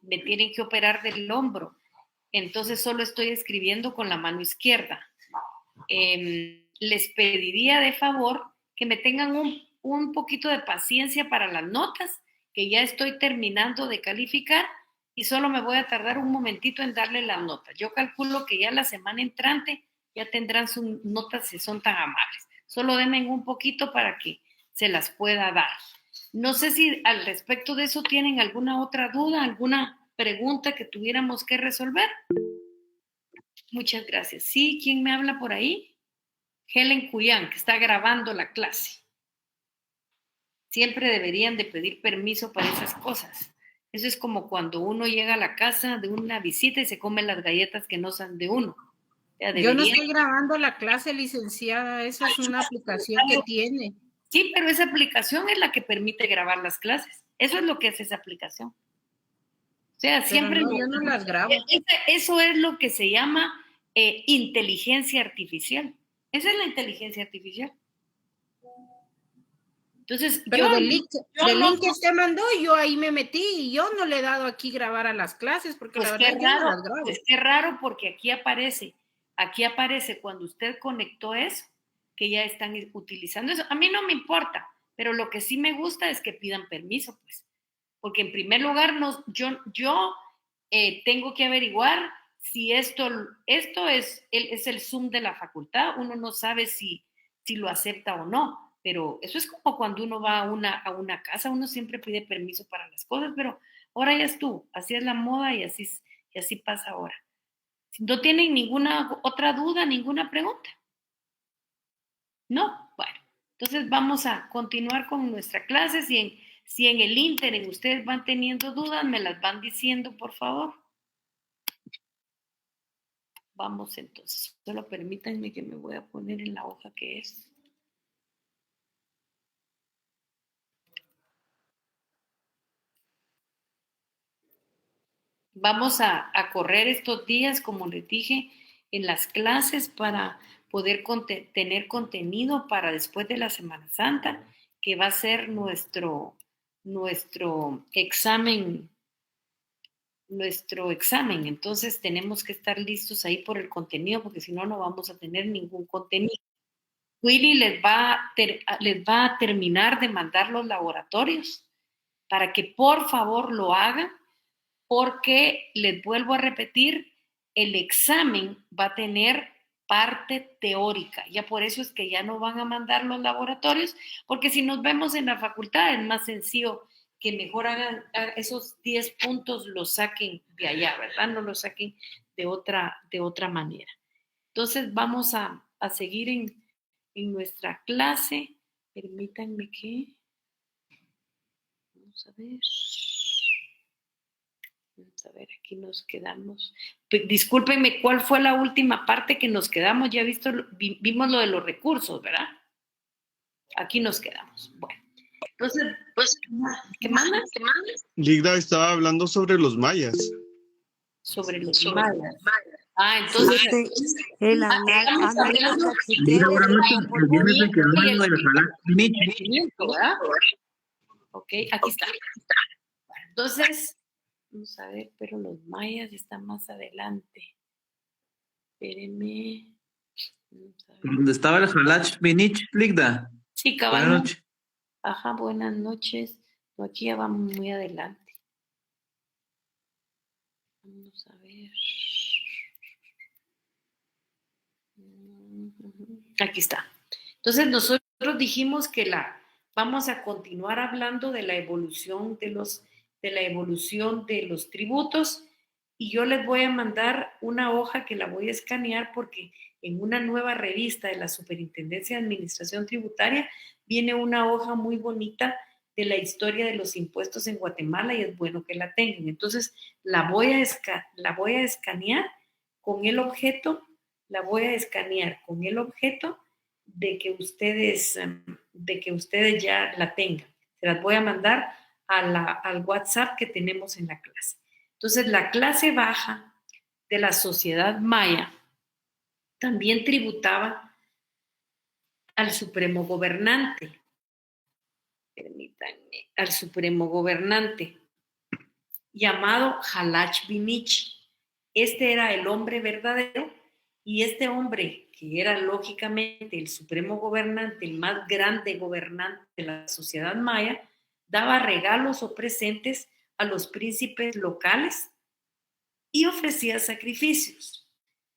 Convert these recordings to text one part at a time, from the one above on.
me tienen que operar del hombro. Entonces solo estoy escribiendo con la mano izquierda. Les pediría de favor que me tengan un poquito de paciencia para las notas, que ya estoy terminando de calificar y solo me voy a tardar un momentito en darle las notas. Yo calculo que ya la semana entrante ya tendrán sus notas si son tan amables. Solo denme un poquito para que se las pueda dar. No sé si al respecto de eso tienen alguna otra duda, alguna pregunta que tuviéramos que resolver. Muchas gracias. ¿Sí? ¿Quién me habla por ahí? Helen Cuyán, que está grabando la clase. Siempre deberían de pedir permiso para esas cosas. Eso es como cuando uno llega a la casa de una visita y se come las galletas que no son de uno. Yo no estoy grabando la clase, licenciada. Esa es una aplicación que tiene. Sí, pero esa aplicación es la que permite grabar las clases. Eso es lo que es esa aplicación. O sea, pero siempre... No, yo no las grabo. Eso es lo que se llama inteligencia artificial. Esa es la inteligencia artificial. Entonces, pero del link que usted mandó, yo ahí me metí y yo no le he dado aquí grabar a las clases porque pues la verdad yo no las grabo. Es que raro porque aquí aparece cuando usted conectó eso, que ya están utilizando eso. A mí no me importa, pero lo que sí me gusta es que pidan permiso, pues. Porque en primer lugar, yo tengo que averiguar si esto es el Zoom de la facultad. Uno no sabe si lo acepta o no. Pero eso es como cuando uno va a una casa, uno siempre pide permiso para las cosas, pero ahora ya estuvo, así es la moda y así pasa ahora. ¿No tienen ninguna otra duda, ninguna pregunta? No, bueno, entonces vamos a continuar con nuestra clase. Si en el ínterin ustedes van teniendo dudas, me las van diciendo, por favor. Vamos entonces, solo permítanme que me voy a poner en la hoja que es. Vamos a correr estos días, como les dije, en las clases para poder tener contenido para después de la Semana Santa, que va a ser nuestro examen. Entonces tenemos que estar listos ahí por el contenido, porque si no, no vamos a tener ningún contenido. Willy les va a terminar de mandar los laboratorios para que por favor lo hagan, porque les vuelvo a repetir, el examen va a tener parte teórica. Ya por eso es que ya no van a mandar los laboratorios, porque si nos vemos en la facultad es más sencillo que mejor hagan esos 10 puntos, los saquen de allá, ¿verdad? No los saquen de otra manera. Entonces vamos a seguir en nuestra clase. Permítanme que... Vamos a ver... Vamos a ver, aquí nos quedamos. Discúlpenme, ¿cuál fue la última parte que nos quedamos? Ya vimos lo de los recursos, ¿verdad? Aquí nos quedamos. Bueno, entonces, pues, ¿qué mandas? Ligda estaba hablando sobre los mayas. Sobre los mayas. Ah, entonces... Ok, aquí está. Entonces... Vamos a ver, pero los mayas están más adelante. Espérenme. ¿Dónde estaba el Halach Minich, Ligda? Sí, cabal. Buenas noches. Ajá, buenas noches. Aquí ya vamos muy adelante. Vamos a ver. Aquí está. Entonces nosotros dijimos que vamos a continuar hablando de la evolución de los tributos, y yo les voy a mandar una hoja que la voy a escanear porque en una nueva revista de la Superintendencia de Administración Tributaria viene una hoja muy bonita de la historia de los impuestos en Guatemala y es bueno que la tengan. Entonces la voy a escanear con el objeto, de que ustedes ya la tengan. Se las voy a mandar al WhatsApp que tenemos en la clase. Entonces, la clase baja de la sociedad maya también tributaba al supremo gobernante. Permítanme, al supremo gobernante. llamado Halach Binich. Este era el hombre verdadero y este hombre, que era lógicamente el supremo gobernante, el más grande gobernante de la sociedad maya, daba regalos o presentes a los príncipes locales y ofrecía sacrificios.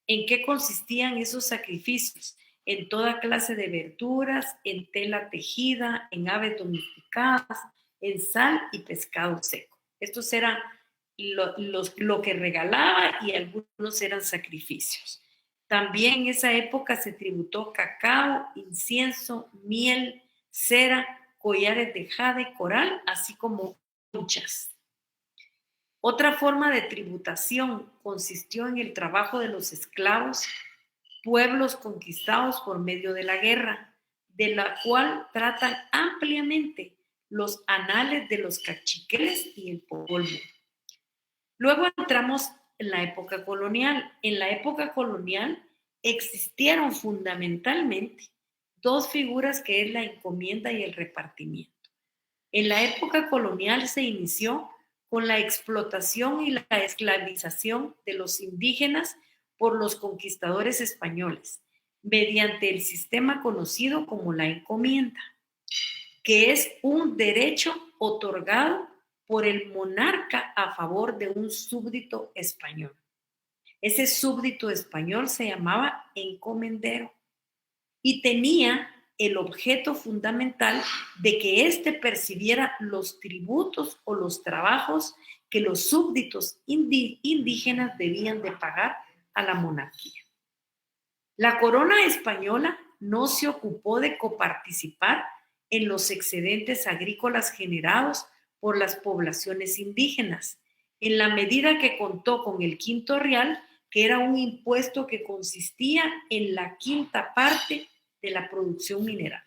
¿En qué consistían esos sacrificios? En toda clase de verduras, en tela tejida, en aves domesticadas, en sal y pescado seco. Estos eran lo que regalaba y algunos eran sacrificios. También en esa época se tributó cacao, incienso, miel, cera, collares de jade, coral, así como conchas. Otra forma de tributación consistió en el trabajo de los esclavos, pueblos conquistados por medio de la guerra, de la cual tratan ampliamente los anales de los cachiqueles y el polvo. Luego entramos en la época colonial. En la época colonial existieron fundamentalmente dos figuras, que es la encomienda y el repartimiento. En la época colonial se inició con la explotación y la esclavización de los indígenas por los conquistadores españoles, mediante el sistema conocido como la encomienda, que es un derecho otorgado por el monarca a favor de un súbdito español. Ese súbdito español se llamaba encomendero y tenía el objeto fundamental de que éste percibiera los tributos o los trabajos que los súbditos indígenas debían de pagar a la monarquía. La corona española no se ocupó de coparticipar en los excedentes agrícolas generados por las poblaciones indígenas, en la medida que contó con el quinto real, que era un impuesto que consistía en la quinta parte de la producción mineral.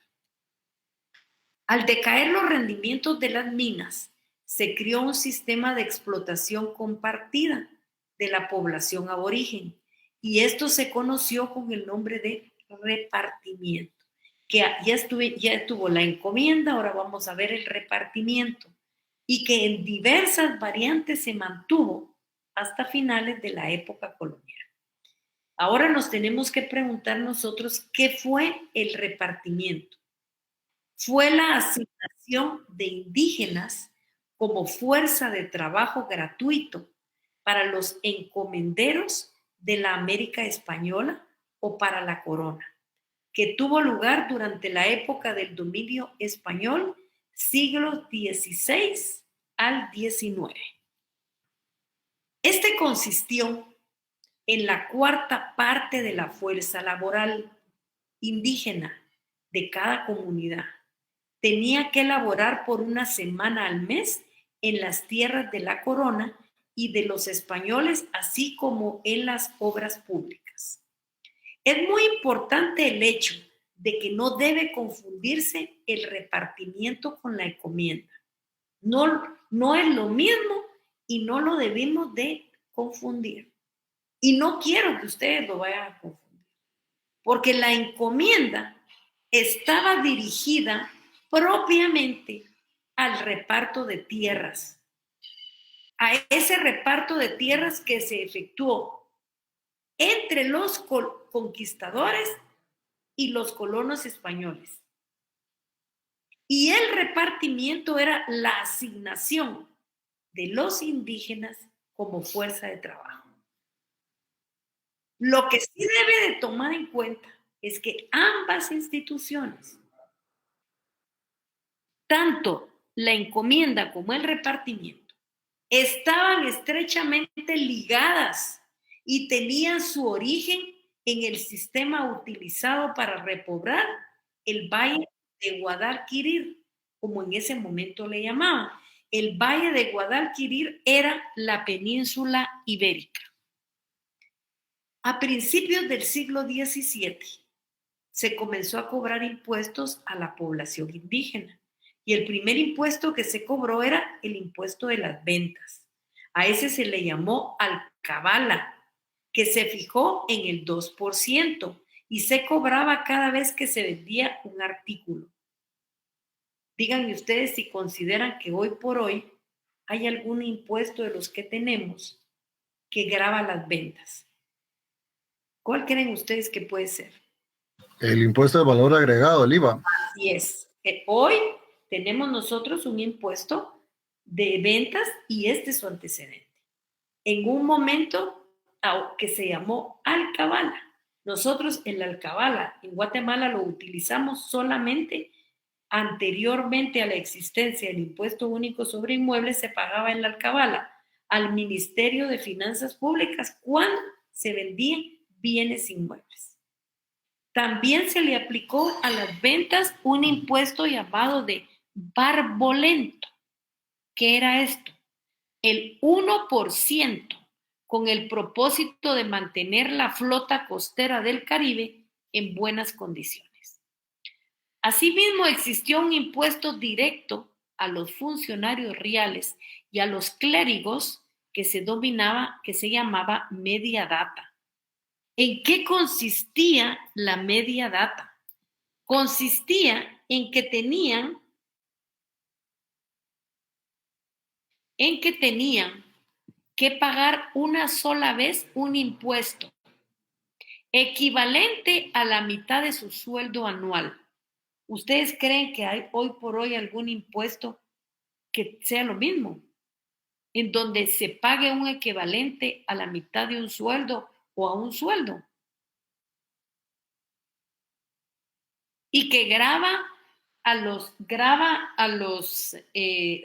Al decaer los rendimientos de las minas, se creó un sistema de explotación compartida de la población aborigen, y esto se conoció con el nombre de repartimiento, que ya estuvo la encomienda, ahora vamos a ver el repartimiento, y que en diversas variantes se mantuvo hasta finales de la época colonial. Ahora nos tenemos que preguntar nosotros qué fue el repartimiento. Fue la asignación de indígenas como fuerza de trabajo gratuito para los encomenderos de la América española o para la corona, que tuvo lugar durante la época del dominio español, siglos XVI al XIX. Este consistió en la cuarta parte de la fuerza laboral indígena de cada comunidad. Tenía que laborar por una semana al mes en las tierras de la corona y de los españoles, así como en las obras públicas. Es muy importante el hecho de que no debe confundirse el repartimiento con la encomienda. No es lo mismo y no lo debemos de confundir. Y no quiero que ustedes lo vayan a confundir, porque la encomienda estaba dirigida propiamente al reparto de tierras, a ese reparto de tierras que se efectuó entre los conquistadores y los colonos españoles. Y el repartimiento era la asignación de los indígenas como fuerza de trabajo. Lo que sí debe de tomar en cuenta es que ambas instituciones, tanto la encomienda como el repartimiento, estaban estrechamente ligadas y tenían su origen en el sistema utilizado para repoblar el valle de Guadalquivir, como en ese momento le llamaban. El valle de Guadalquivir era la península ibérica. A principios del siglo XVII se comenzó a cobrar impuestos a la población indígena, y el primer impuesto que se cobró era el impuesto de las ventas. A ese se le llamó alcabala, que se fijó en el 2% y se cobraba cada vez que se vendía un artículo. Díganme ustedes si consideran que hoy por hoy hay algún impuesto de los que tenemos que grava las ventas. ¿Cuál creen ustedes que puede ser? El impuesto de valor agregado, el IVA. Así es. Hoy tenemos nosotros un impuesto de ventas y este es su antecedente. En un momento que se llamó alcabala. Nosotros el alcabala en Guatemala lo utilizamos solamente anteriormente a la existencia del impuesto único sobre inmuebles. Se pagaba en la alcabala al Ministerio de Finanzas Públicas cuando se vendían bienes inmuebles. También se le aplicó a las ventas un impuesto llamado de barbolento. ¿Qué era esto? El 1% con el propósito de mantener la flota costera del Caribe en buenas condiciones. Asimismo, existió un impuesto directo a los funcionarios reales y a los clérigos que se llamaba media data. ¿En qué consistía la media data? Consistía en que tenían que pagar una sola vez un impuesto equivalente a la mitad de su sueldo anual. ¿Ustedes creen que hay hoy por hoy algún impuesto que sea lo mismo? En donde se pague un equivalente a la mitad de un sueldo o a un sueldo. Y que grava a los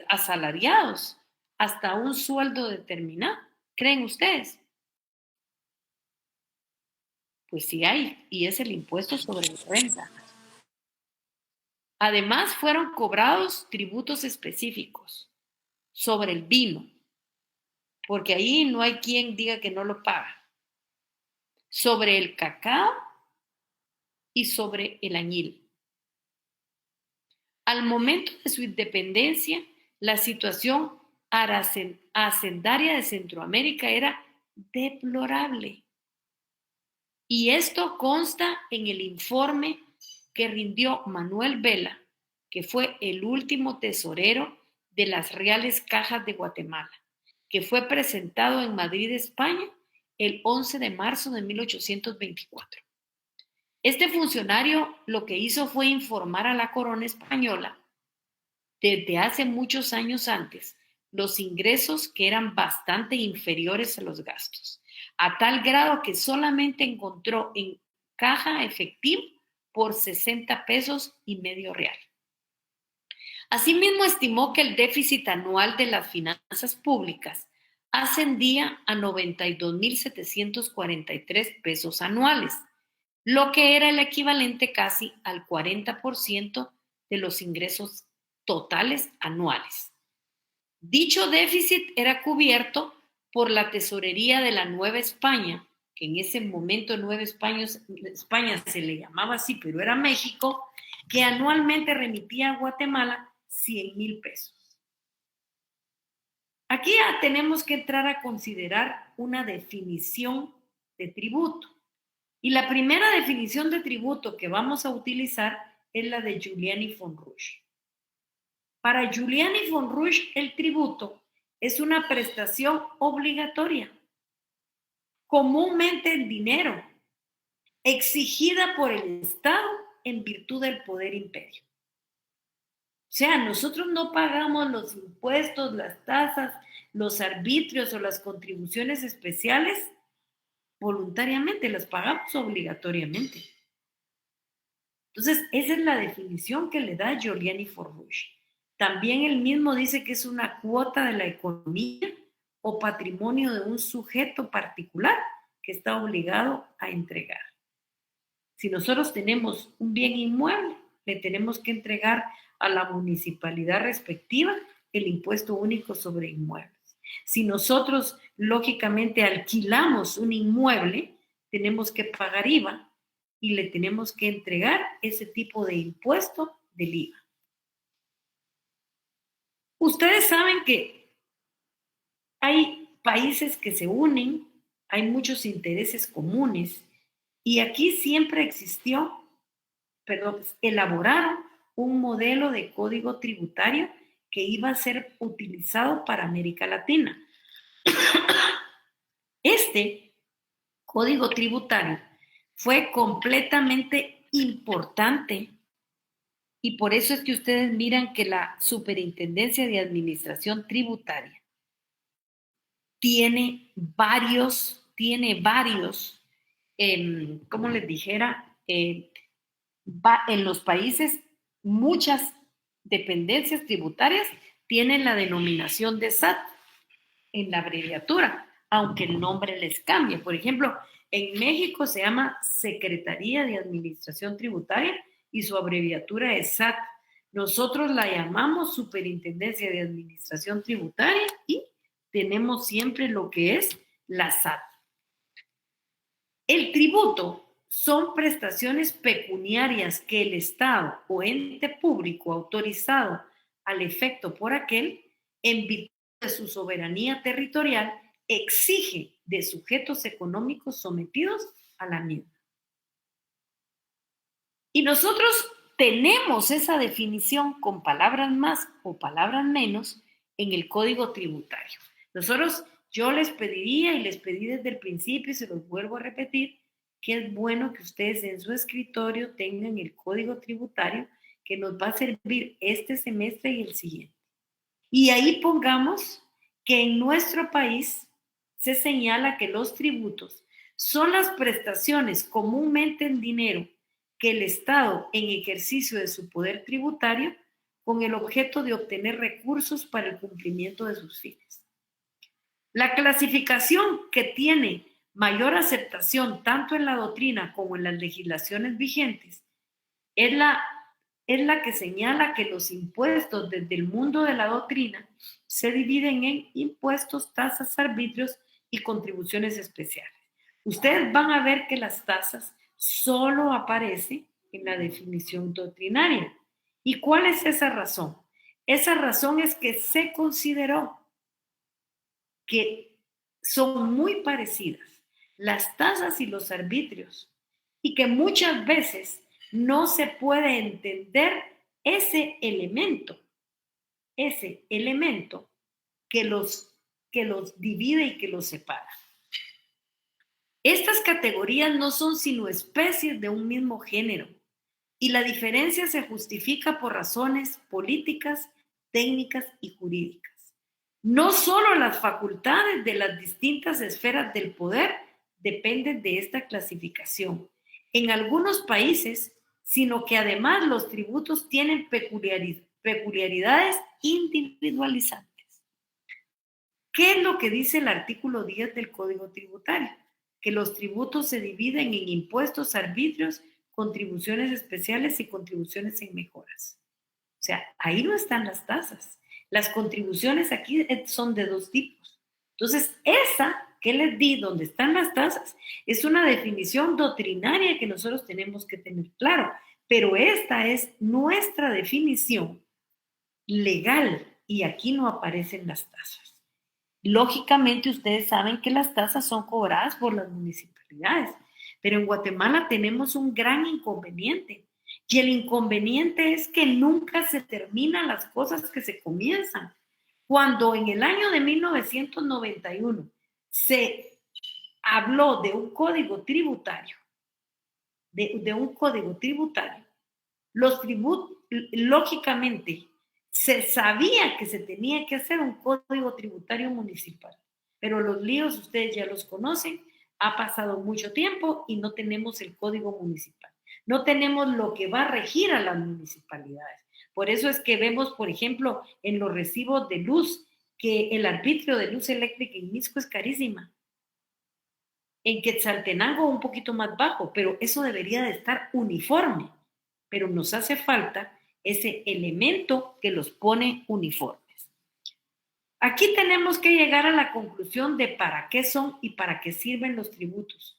asalariados hasta un sueldo determinado. ¿Creen ustedes? Pues sí hay, y es el impuesto sobre la renta. Además, fueron cobrados tributos específicos sobre el vino, porque ahí no hay quien diga que no lo paga. Sobre el cacao y sobre el añil. Al momento de su independencia, la situación hacendaria de Centroamérica era deplorable. Y esto consta en el informe que rindió Manuel Vela, que fue el último tesorero de las Reales Cajas de Guatemala, que fue presentado en Madrid, España, el 11 de marzo de 1824. Este funcionario lo que hizo fue informar a la corona española desde hace muchos años antes los ingresos que eran bastante inferiores a los gastos, a tal grado que solamente encontró en caja efectivo por 60 pesos y medio real. Asimismo, estimó que el déficit anual de las finanzas públicas ascendía a 92,743 pesos anuales, lo que era el equivalente casi al 40% de los ingresos totales anuales. Dicho déficit era cubierto por la tesorería de la Nueva España, que en ese momento Nueva España se le llamaba así, pero era México, que anualmente remitía a Guatemala 100,000 pesos. Aquí ya tenemos que entrar a considerar una definición de tributo. Y la primera definición de tributo que vamos a utilizar es la de Giuliani von Rusch. Para Giuliani von Rusch, el tributo es una prestación obligatoria, comúnmente en dinero, exigida por el Estado en virtud del poder imperio. O sea, nosotros no pagamos los impuestos, las tasas, los arbitrios o las contribuciones especiales voluntariamente, las pagamos obligatoriamente. Entonces, esa es la definición que le da Giuliani von Rusch. También él mismo dice que es una cuota de la economía o patrimonio de un sujeto particular que está obligado a entregar. Si nosotros tenemos un bien inmueble, le tenemos que entregar a la municipalidad respectiva el impuesto único sobre inmuebles. Si nosotros, lógicamente, alquilamos un inmueble, tenemos que pagar IVA y le tenemos que entregar ese tipo de impuesto del IVA. Ustedes saben que hay países que se unen, hay muchos intereses comunes y aquí siempre elaboraron un modelo de código tributario que iba a ser utilizado para América Latina. Este código tributario fue completamente importante y por eso es que ustedes miran que la Superintendencia de Administración Tributaria tiene varios, como les dijera, en los países muchas dependencias tributarias tienen la denominación de SAT en la abreviatura, aunque el nombre les cambie. Por ejemplo, en México se llama Secretaría de Administración Tributaria y su abreviatura es SAT. Nosotros la llamamos Superintendencia de Administración Tributaria y tenemos siempre lo que es la SAT. El tributo son prestaciones pecuniarias que el Estado o ente público autorizado al efecto por aquel, en virtud de su soberanía territorial, exige de sujetos económicos sometidos a la misma. Y nosotros tenemos esa definición con palabras más o palabras menos en el Código Tributario. Yo les pediría y les pedí desde el principio y se los vuelvo a repetir, que es bueno que ustedes en su escritorio tengan el Código Tributario que nos va a servir este semestre y el siguiente. Y ahí pongamos que en nuestro país se señala que los tributos son las prestaciones comúnmente en dinero que el Estado, en ejercicio de su poder tributario, con el objeto de obtener recursos para el cumplimiento de sus fines. La clasificación que tiene mayor aceptación tanto en la doctrina como en las legislaciones vigentes es la que señala que los impuestos desde el mundo de la doctrina se dividen en impuestos, tasas, arbitrios y contribuciones especiales. Ustedes van a ver que las tasas solo aparecen en la definición doctrinaria. ¿Y cuál es esa razón? Esa razón es que se consideró que son muy parecidas las tasas y los arbitrios y que muchas veces no se puede entender ese elemento que los divide y que los separa. Estas categorías no son sino especies de un mismo género y la diferencia se justifica por razones políticas, técnicas y jurídicas. No solo las facultades de las distintas esferas del poder dependen de esta clasificación en algunos países, sino que además los tributos tienen peculiaridades individualizantes. ¿Qué es lo que dice el artículo 10 del Código Tributario? Que los tributos se dividen en impuestos, arbitrios, contribuciones especiales y contribuciones en mejoras. O sea, ahí no están las tasas. Las contribuciones aquí son de dos tipos. Entonces, esa que les di, donde están las tasas, es una definición doctrinaria que nosotros tenemos que tener claro, pero esta es nuestra definición legal y aquí no aparecen las tasas. Lógicamente, ustedes saben que las tasas son cobradas por las municipalidades, pero en Guatemala tenemos un gran inconveniente. Y el inconveniente es que nunca se terminan las cosas que se comienzan. Cuando en el año de 1991 se habló de un código tributario, lógicamente se sabía que se tenía que hacer un código tributario municipal, pero los líos ustedes ya los conocen, ha pasado mucho tiempo y no tenemos el código municipal. No tenemos lo que va a regir a las municipalidades. Por eso es que vemos, por ejemplo, en los recibos de luz, que el arbitrio de luz eléctrica en Mixco es carísima. En Quetzaltenango un poquito más bajo, pero eso debería de estar uniforme. Pero nos hace falta ese elemento que los pone uniformes. Aquí tenemos que llegar a la conclusión de para qué son y para qué sirven los tributos.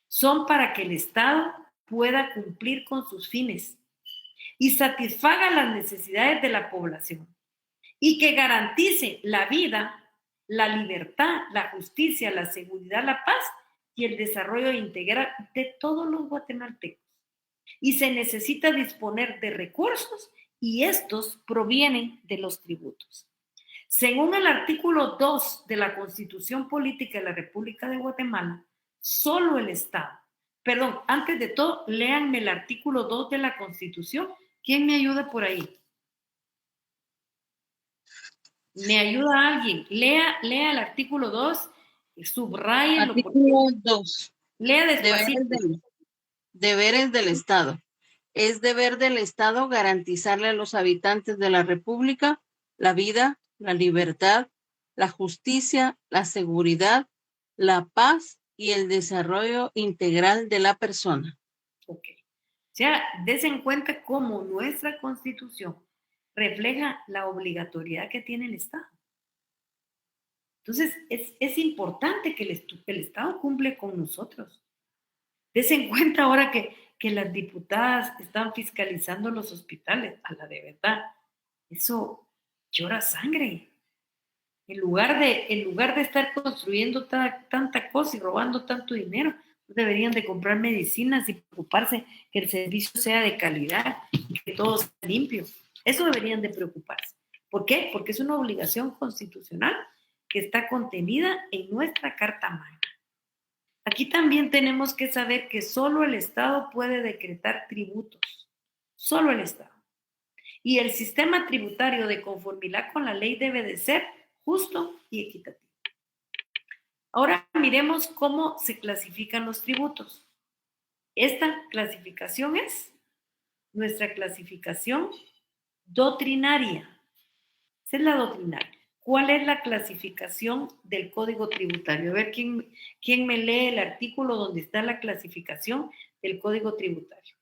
Son para que el Estado pueda cumplir con sus fines y satisfaga las necesidades de la población y que garantice la vida, la libertad, la justicia, la seguridad, la paz y el desarrollo integral de todos los guatemaltecos. Y se necesita disponer de recursos y estos provienen de los tributos. Según el artículo 2 de la Constitución Política de la República de Guatemala, solo el Estado, perdón, antes de todo, léanme el artículo 2 de la Constitución. ¿Quién me ayuda por ahí? ¿Me ayuda alguien? Lea el artículo 2, subrayenlo. Artículo 2. Lea despacito. Deberes del Estado. Es deber del Estado garantizarle a los habitantes de la República la vida, la libertad, la justicia, la seguridad, la paz y el desarrollo integral de la persona. Ok. O sea, des en cuenta cómo nuestra Constitución refleja la obligatoriedad que tiene el Estado. Entonces, es importante que el Estado cumple con nosotros. Des en cuenta ahora que las diputadas están fiscalizando los hospitales, a la de verdad. Eso llora sangre. En lugar de estar construyendo tanta cosa y robando tanto dinero, deberían de comprar medicinas y preocuparse que el servicio sea de calidad y que todo sea limpio. Eso deberían de preocuparse. ¿Por qué? Porque es una obligación constitucional que está contenida en nuestra Carta Magna. Aquí también tenemos que saber que solo el Estado puede decretar tributos. Solo el Estado. Y el sistema tributario de conformidad con la ley debe de ser justo y equitativo. Ahora miremos cómo se clasifican los tributos. Esta clasificación es nuestra clasificación doctrinaria. Esa es la doctrinaria. ¿Cuál es la clasificación del Código Tributario? A ver, ¿quién me lee el artículo donde está la clasificación del Código Tributario?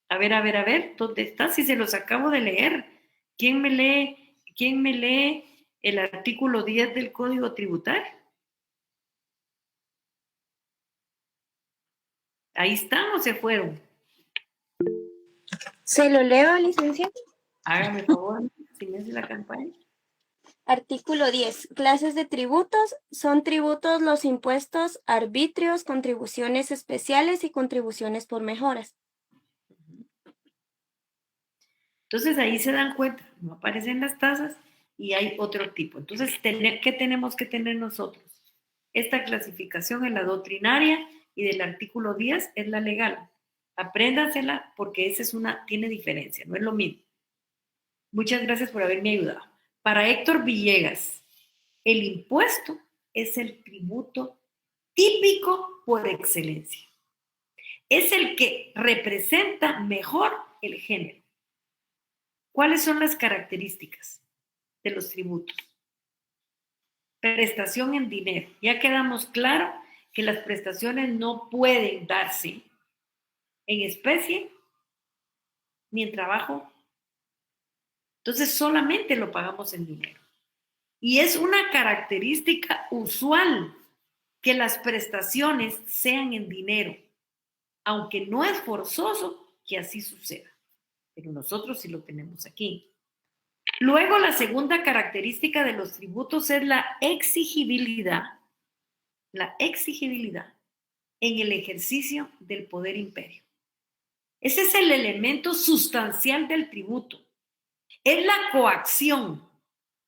A ver, ¿dónde está? Si se los acabo de leer. ¿Quién me lee el artículo 10 del Código Tributario? Ahí están o se fueron. ¿Se lo leo, licenciado? Hágame favor, si me hace la campaña. Artículo 10. Clases de tributos. Son tributos los impuestos, arbitrios, contribuciones especiales y contribuciones por mejoras. Entonces ahí se dan cuenta, no aparecen las tasas y hay otro tipo. Entonces, ¿qué tenemos que tener nosotros? Esta clasificación es la doctrinaria y del artículo 10 es la legal. Apréndansela porque tiene diferencia, no es lo mismo. Muchas gracias por haberme ayudado. Para Héctor Villegas, el impuesto es el tributo típico por excelencia. Es el que representa mejor el género. ¿Cuáles son las características de los tributos? Prestación en dinero. Ya quedamos claro que las prestaciones no pueden darse en especie ni en trabajo. Entonces solamente lo pagamos en dinero. Y es una característica usual que las prestaciones sean en dinero, aunque no es forzoso que así suceda. Pero nosotros sí lo tenemos aquí. Luego, la segunda característica de los tributos es la exigibilidad. La exigibilidad en el ejercicio del poder imperio. Ese es el elemento sustancial del tributo. Es la coacción.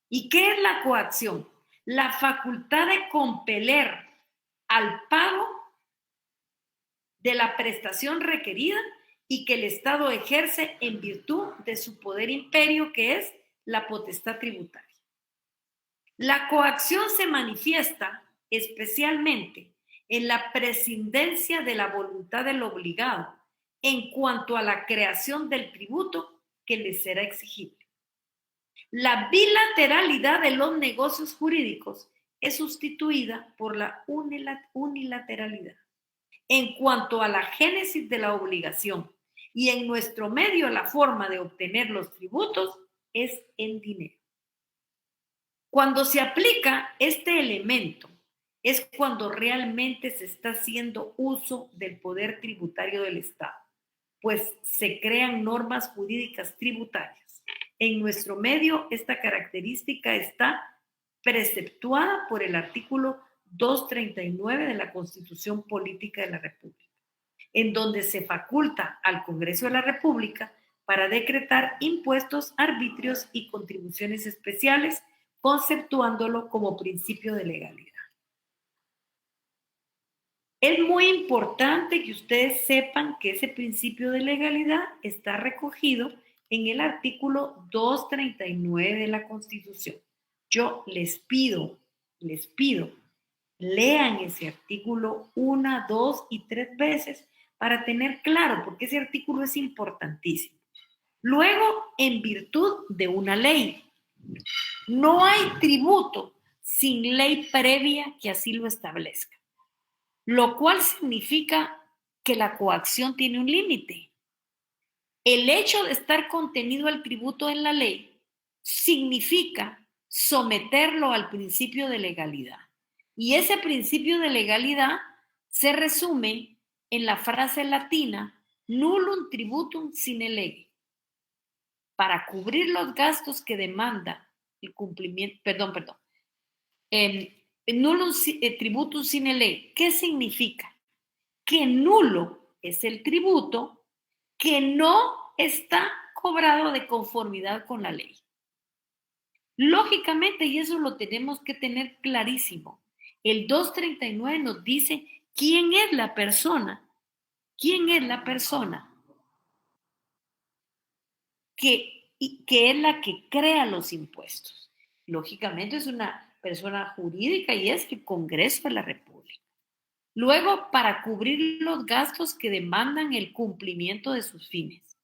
¿Y qué es la coacción? La facultad de compeler al pago de la prestación requerida y que el Estado ejerce en virtud de su poder imperio, que es la potestad tributaria. La coacción se manifiesta especialmente en la prescindencia de la voluntad del obligado en cuanto a la creación del tributo que le será exigible. La bilateralidad de los negocios jurídicos es sustituida por la unilateralidad en cuanto a la génesis de la obligación, y en nuestro medio la forma de obtener los tributos es en dinero. Cuando se aplica este elemento es cuando realmente se está haciendo uso del poder tributario del Estado, pues se crean normas jurídicas tributarias. En nuestro medio esta característica está preceptuada por el artículo 239 de la Constitución Política de la República. en donde se faculta al Congreso de la República para decretar impuestos, arbitrios y contribuciones especiales, conceptuándolo como principio de legalidad. Es muy importante que ustedes sepan que ese principio de legalidad está recogido en el artículo 239 de la Constitución. Yo les pido, lean ese artículo 1, 2 y 3 veces para tener claro, porque ese artículo es importantísimo. Luego, en virtud de una ley, no hay tributo sin ley previa que así lo establezca, lo cual significa que la coacción tiene un límite. El hecho de estar contenido el tributo en la ley significa someterlo al principio de legalidad. Y ese principio de legalidad se resume en la frase latina nullum tributum sine lege, para cubrir los gastos que demanda el cumplimiento, nullum tributum sine lege. ¿Qué significa? Que nulo es el tributo que no está cobrado de conformidad con la ley. Lógicamente, y eso lo tenemos que tener clarísimo, el 239 nos dice quién es la persona que es la que crea los impuestos. Lógicamente es una persona jurídica y es el Congreso de la República. Luego, para cubrir los gastos que demandan el cumplimiento de sus fines.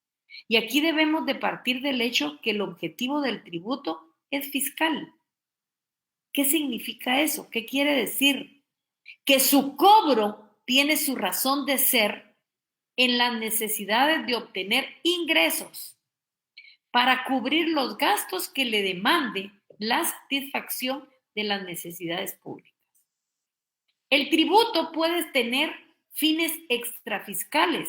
Y aquí debemos de partir del hecho que el objetivo del tributo es fiscal. ¿Qué significa eso? ¿Qué quiere decir? Que su cobro tiene su razón de ser en las necesidades de obtener ingresos para cubrir los gastos que le demande la satisfacción de las necesidades públicas. El tributo puede tener fines extrafiscales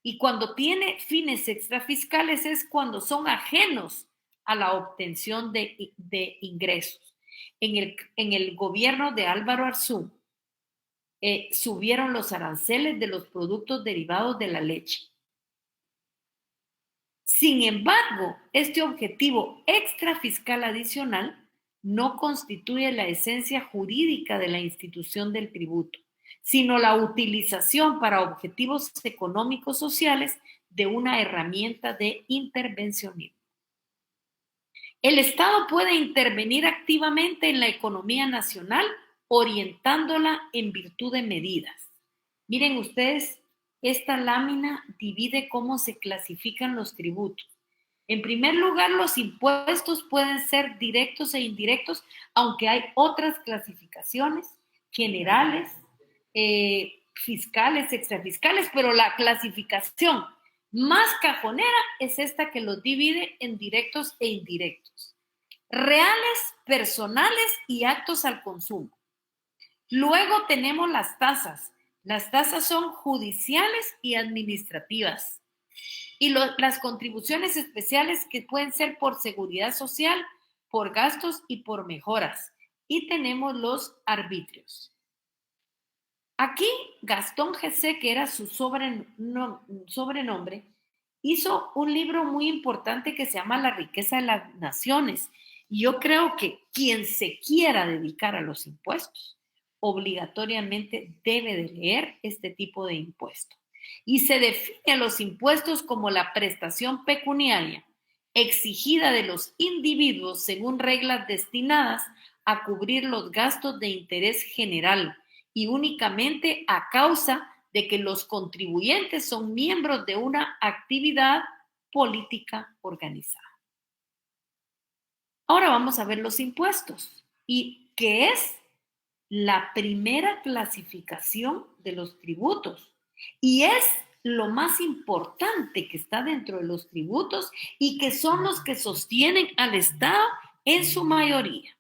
y cuando tiene fines extrafiscales es cuando son ajenos a la obtención de ingresos. En el gobierno de Álvaro Arzú subieron los aranceles de los productos derivados de la leche. Sin embargo, este objetivo extrafiscal adicional no constituye la esencia jurídica de la institución del tributo, sino la utilización para objetivos económicos sociales de una herramienta de intervencionismo. El Estado puede intervenir activamente en la economía nacional, orientándola en virtud de medidas. Miren ustedes, esta lámina divide cómo se clasifican los tributos. En primer lugar, los impuestos pueden ser directos e indirectos, aunque hay otras clasificaciones generales, fiscales, extrafiscales, pero la clasificación más cajonera es esta que los divide en directos e indirectos, reales, personales y actos al consumo. Luego tenemos las tasas. Las tasas son judiciales y administrativas. Y las contribuciones especiales que pueden ser por seguridad social, por gastos y por mejoras. Y tenemos los arbitrios. Aquí Gastón Gessé, que era su sobrenombre, hizo un libro muy importante que se llama La riqueza de las naciones. Y yo creo que quien se quiera dedicar a los impuestos, obligatoriamente debe de leer este tipo de impuesto. Y se define los impuestos como la prestación pecuniaria exigida de los individuos según reglas destinadas a cubrir los gastos de interés general y únicamente a causa de que los contribuyentes son miembros de una actividad política organizada. Ahora vamos a ver los impuestos y qué es la primera clasificación de los tributos. Y es lo más importante que está dentro de los tributos y que son los que sostienen al Estado en su mayoría.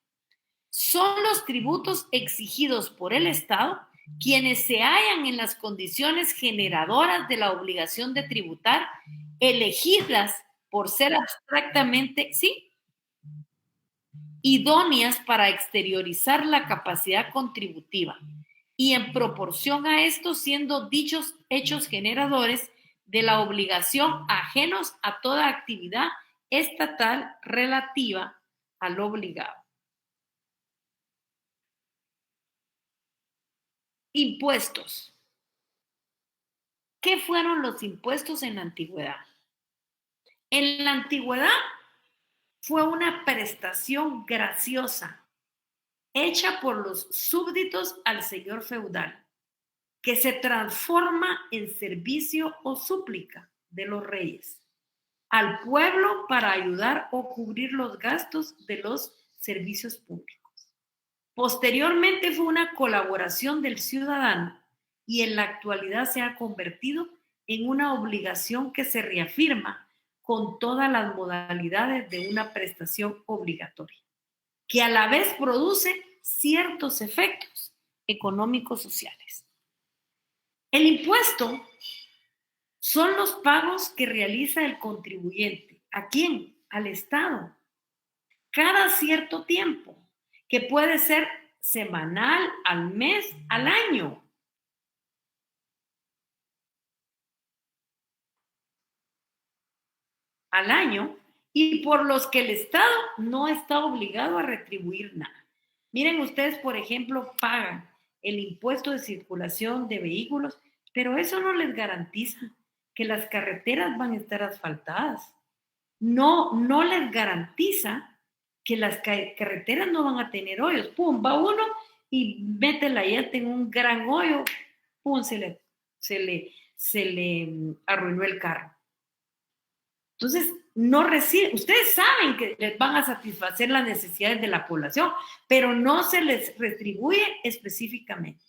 Son los tributos exigidos por el Estado quienes se hallan en las condiciones generadoras de la obligación de tributar, elegidas por ser abstractamente, idóneas para exteriorizar la capacidad contributiva. y en proporción a esto siendo dichos hechos generadores de la obligación ajenos a toda actividad estatal relativa al obligado. Impuestos. ¿Qué fueron los impuestos en la antigüedad? En la antigüedad fue una prestación graciosa hecha por los súbditos al señor feudal, que se transforma en servicio o súplica de los reyes al pueblo para ayudar o cubrir los gastos de los servicios públicos. Posteriormente fue una colaboración del ciudadano y en la actualidad se ha convertido en una obligación que se reafirma con todas las modalidades de una prestación obligatoria, que a la vez produce ciertos efectos económicos sociales. El impuesto son los pagos que realiza el contribuyente. ¿A quién? Al Estado. Cada cierto tiempo, que puede ser semanal, al mes, al año. Al año, y por los que el Estado no está obligado a retribuir nada. Miren ustedes, por ejemplo, pagan el impuesto de circulación de vehículos, pero eso no les garantiza que las carreteras van a estar asfaltadas. No les garantiza que las carreteras no van a tener hoyos. Pum, va uno y mete la llanta en un gran hoyo, pum, se le arruinó el carro. Entonces, no reciben, ustedes saben que les van a satisfacer las necesidades de la población, pero no se les retribuye específicamente.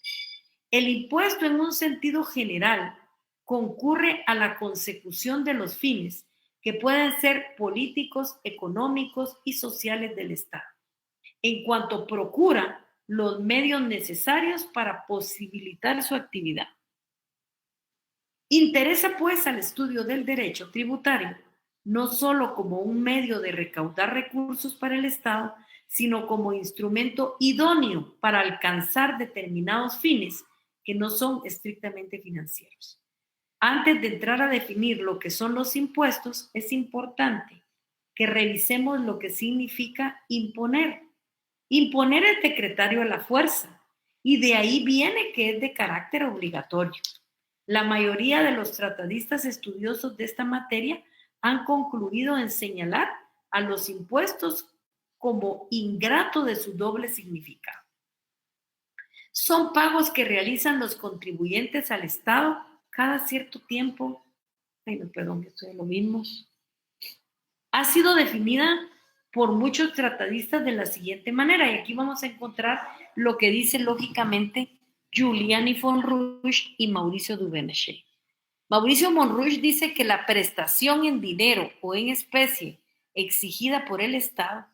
El impuesto, en un sentido general, concurre a la consecución de los fines que pueden ser políticos, económicos y sociales del Estado, en cuanto procura los medios necesarios para posibilitar su actividad. Interesa, pues, al estudio del derecho tributario no solo como un medio de recaudar recursos para el Estado, sino como instrumento idóneo para alcanzar determinados fines que no son estrictamente financieros. Antes de entrar a definir lo que son los impuestos, es importante que revisemos lo que significa imponer. Imponer es decretario a la fuerza, y de ahí viene que es de carácter obligatorio. La mayoría de los tratadistas estudiosos de esta materia han concluido en señalar a los impuestos como ingrato de su doble significado. Son pagos que realizan los contribuyentes al Estado cada cierto tiempo. Ay, no, perdón, que estoy en lo mismo. Ha sido definida por muchos tratadistas de la siguiente manera, y aquí vamos a encontrar lo que dice lógicamente Giuliani Fonrush y Mauricio Duverger. Mauricio Monruch dice que la prestación en dinero o en especie exigida por el Estado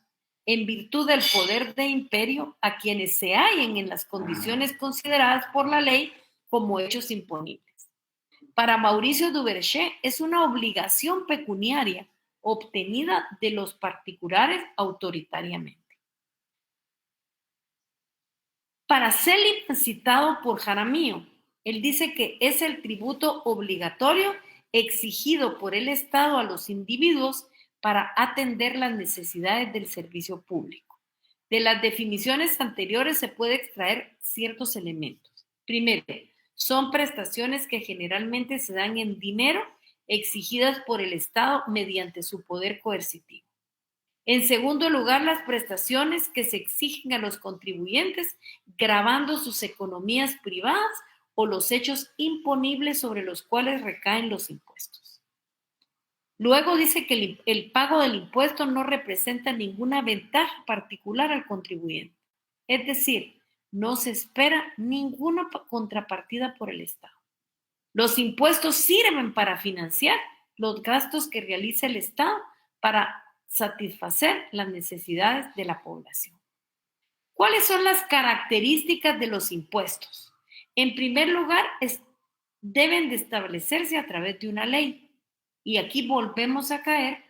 en virtud del poder de imperio a quienes se hallen en las condiciones consideradas por la ley como hechos imponibles. Para Mauricio Duverger es una obligación pecuniaria obtenida de los particulares autoritariamente. Para Selim, citado por Jaramillo, él dice que es el tributo obligatorio exigido por el Estado a los individuos para atender las necesidades del servicio público. De las definiciones anteriores se puede extraer ciertos elementos. Primero, son prestaciones que generalmente se dan en dinero exigidas por el Estado mediante su poder coercitivo. En segundo lugar, las prestaciones que se exigen a los contribuyentes gravando sus economías privadas o los hechos imponibles sobre los cuales recaen los impuestos. Luego dice que el pago del impuesto no representa ninguna ventaja particular al contribuyente. Es decir, no se espera ninguna contrapartida por el Estado. Los impuestos sirven para financiar los gastos que realiza el Estado para satisfacer las necesidades de la población. ¿Cuáles son las características de los impuestos? En primer lugar, deben de establecerse a través de una ley. Y aquí volvemos a caer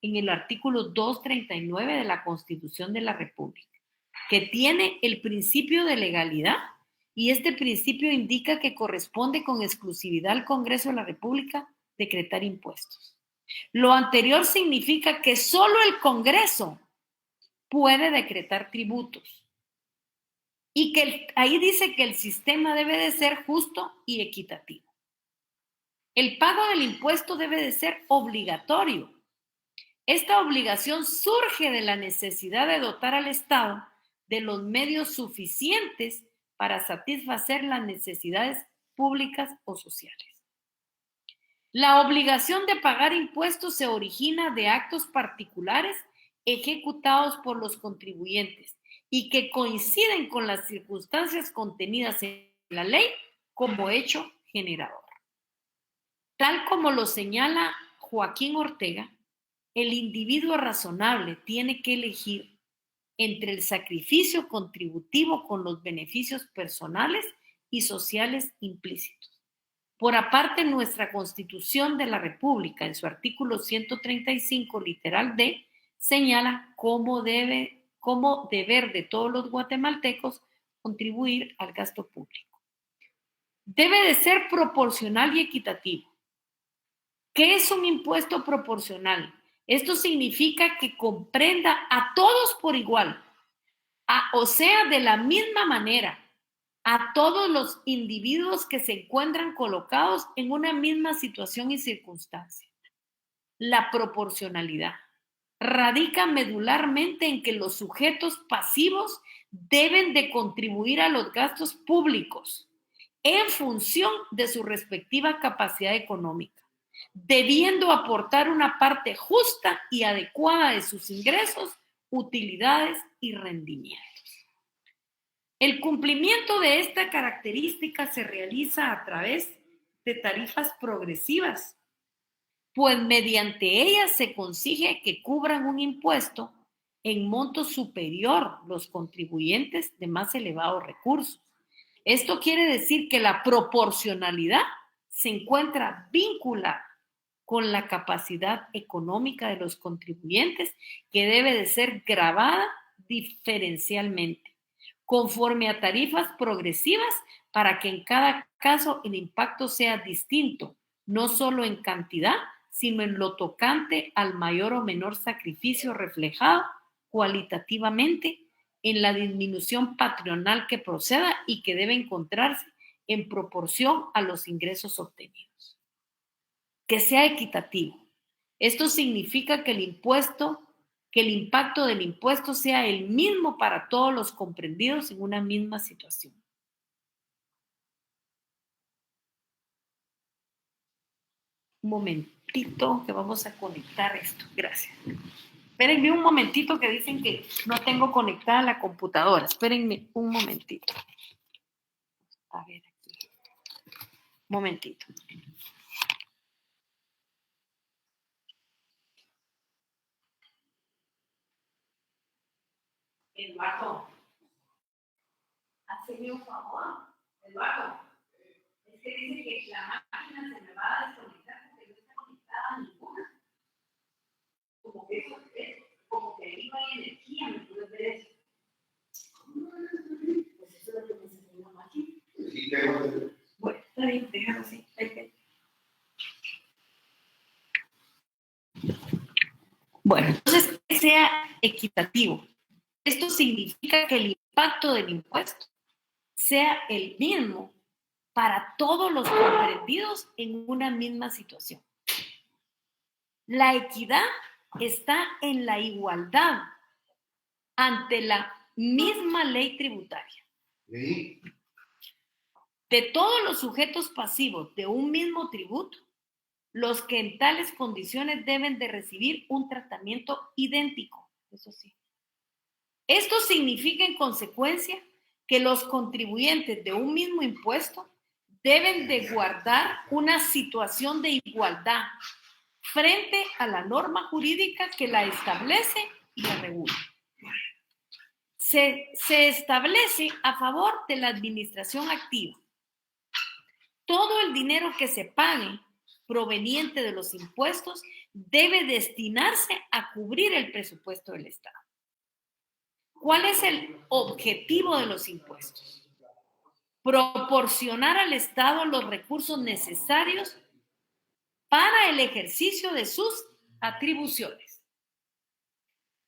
en el artículo 239 de la Constitución de la República, que tiene el principio de legalidad y este principio indica que corresponde con exclusividad al Congreso de la República decretar impuestos. Lo anterior significa que solo el Congreso puede decretar tributos y que ahí dice que el sistema debe de ser justo y equitativo. El pago del impuesto debe de ser obligatorio. Esta obligación surge de la necesidad de dotar al Estado de los medios suficientes para satisfacer las necesidades públicas o sociales. La obligación de pagar impuestos se origina de actos particulares ejecutados por los contribuyentes y que coinciden con las circunstancias contenidas en la ley como hecho generador. Tal como lo señala Joaquín Ortega, el individuo razonable tiene que elegir entre el sacrificio contributivo con los beneficios personales y sociales implícitos. Por aparte, nuestra Constitución de la República, en su artículo 135, literal D, señala cómo deber de todos los guatemaltecos contribuir al gasto público. Debe de ser proporcional y equitativo. ¿Qué es un impuesto proporcional? Esto significa que comprenda a todos por igual, o sea, de la misma manera, a todos los individuos que se encuentran colocados en una misma situación y circunstancia. La proporcionalidad radica medularmente en que los sujetos pasivos deben de contribuir a los gastos públicos en función de su respectiva capacidad económica, debiendo aportar una parte justa y adecuada de sus ingresos, utilidades y rendimientos. El cumplimiento de esta característica se realiza a través de tarifas progresivas, pues mediante ellas se consigue que cubran un impuesto en monto superior los contribuyentes de más elevados recursos. Esto quiere decir que la proporcionalidad se encuentra vinculada con la capacidad económica de los contribuyentes, que debe de ser gravada diferencialmente, conforme a tarifas progresivas, para que en cada caso el impacto sea distinto, no solo en cantidad, sino en lo tocante al mayor o menor sacrificio reflejado cualitativamente en la disminución patronal que proceda y que debe encontrarse en proporción a los ingresos obtenidos. Que sea equitativo. Esto significa que el impacto del impuesto sea el mismo para todos los comprendidos en una misma situación. Un momentito que vamos a conectar esto. Gracias. Espérenme un momentito que dicen que no tengo conectada la computadora. Espérenme un momentito. A ver aquí. Un momentito. Eduardo, hazme un favor. Eduardo, es que dice que la máquina se me va a desconectar porque no está conectada a ninguna. Como que eso es, como que ahí no hay energía, ¿me puedes ver eso? Pues eso es lo que me enseñó la máquina. Sí, bueno, está bien, déjalo así. Bueno, entonces que sea equitativo. Esto significa que el impacto del impuesto sea el mismo para todos los comprendidos en una misma situación. La equidad está en la igualdad ante la misma ley tributaria. ¿Sí? De todos los sujetos pasivos de un mismo tributo, los que en tales condiciones deben de recibir un tratamiento idéntico, eso sí. Esto significa en consecuencia que los contribuyentes de un mismo impuesto deben de guardar una situación de igualdad frente a la norma jurídica que la establece y la regula. Se establece a favor de la administración activa. Todo el dinero que se pague proveniente de los impuestos debe destinarse a cubrir el presupuesto del Estado. ¿Cuál es el objetivo de los impuestos? proporcionar al Estado los recursos necesarios para el ejercicio de sus atribuciones.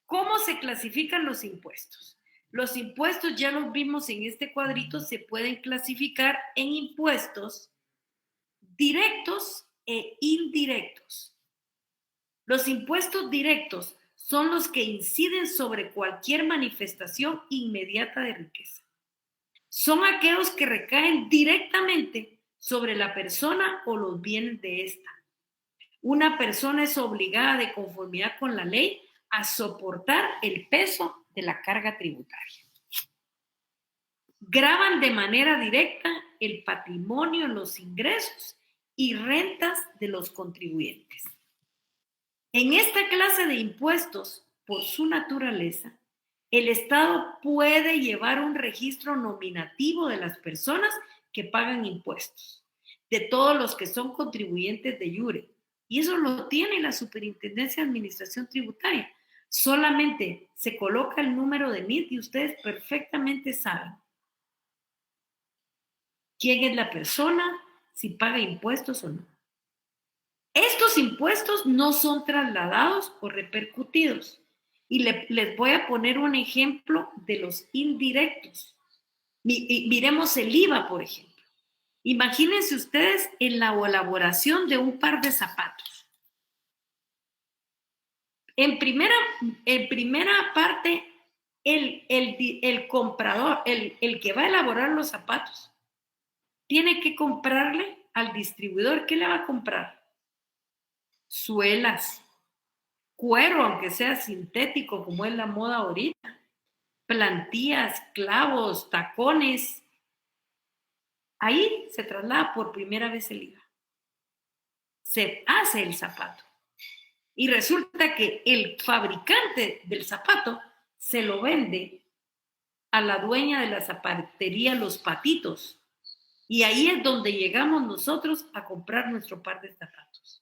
¿Cómo se clasifican los impuestos? Los impuestos, ya los vimos en este cuadrito, se pueden clasificar en impuestos directos e indirectos. Los impuestos directos son los que inciden sobre cualquier manifestación inmediata de riqueza. Son aquellos que recaen directamente sobre la persona o los bienes de ésta. Una persona es obligada de conformidad con la ley a soportar el peso de la carga tributaria. Gravan de manera directa el patrimonio, los ingresos y rentas de los contribuyentes. En esta clase de impuestos, por su naturaleza, el Estado puede llevar un registro nominativo de las personas que pagan impuestos, de todos los que son contribuyentes de iure. Y eso lo tiene la Superintendencia de Administración Tributaria. Solamente se coloca el número de NIT y ustedes perfectamente saben quién es la persona, si paga impuestos o no. Estos impuestos no son trasladados o repercutidos. Y les voy a poner un ejemplo de los indirectos. Miremos el IVA, por ejemplo. Imagínense ustedes en la elaboración de un par de zapatos. En primera parte, el comprador, el que va a elaborar los zapatos, tiene que comprarle al distribuidor. ¿Qué le va a comprar? Suelas, cuero, aunque sea sintético, como es la moda ahorita, plantillas, clavos, tacones. Ahí se traslada por primera vez el IVA. Se hace el zapato. Y resulta que el fabricante del zapato se lo vende a la dueña de la zapatería Los Patitos. Y ahí es donde llegamos nosotros a comprar nuestro par de zapatos.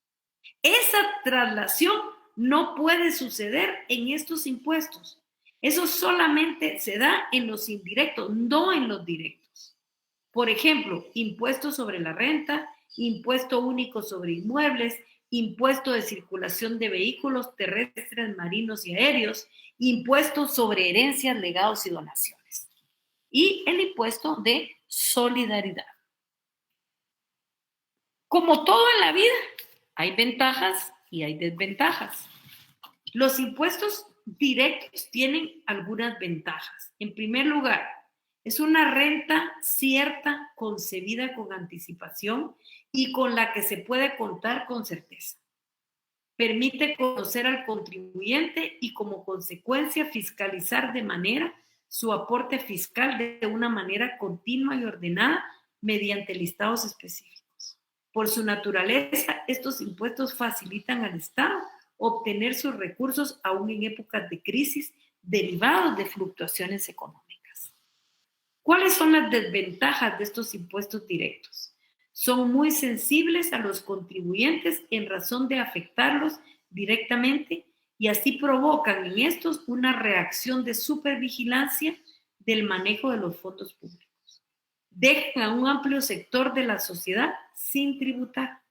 Esa traslación no puede suceder en estos impuestos. Eso solamente se da en los indirectos, no en los directos. Por ejemplo, impuesto sobre la renta, impuesto único sobre inmuebles, impuesto de circulación de vehículos terrestres, marinos y aéreos, impuesto sobre herencias, legados y donaciones. Y el impuesto de solidaridad. Como todo en la vida, hay ventajas y hay desventajas. Los impuestos directos tienen algunas ventajas. En primer lugar, es una renta cierta, concebida con anticipación y con la que se puede contar con certeza. Permite conocer al contribuyente y como consecuencia fiscalizar de manera su aporte fiscal de una manera continua y ordenada mediante listados específicos. Por su naturaleza, estos impuestos facilitan al Estado obtener sus recursos aún en épocas de crisis derivados de fluctuaciones económicas. ¿Cuáles son las desventajas de estos impuestos directos? Son muy sensibles a los contribuyentes en razón de afectarlos directamente y así provocan en estos una reacción de supervigilancia del manejo de los fondos públicos. Dejan a un amplio sector de la sociedad sin tributar.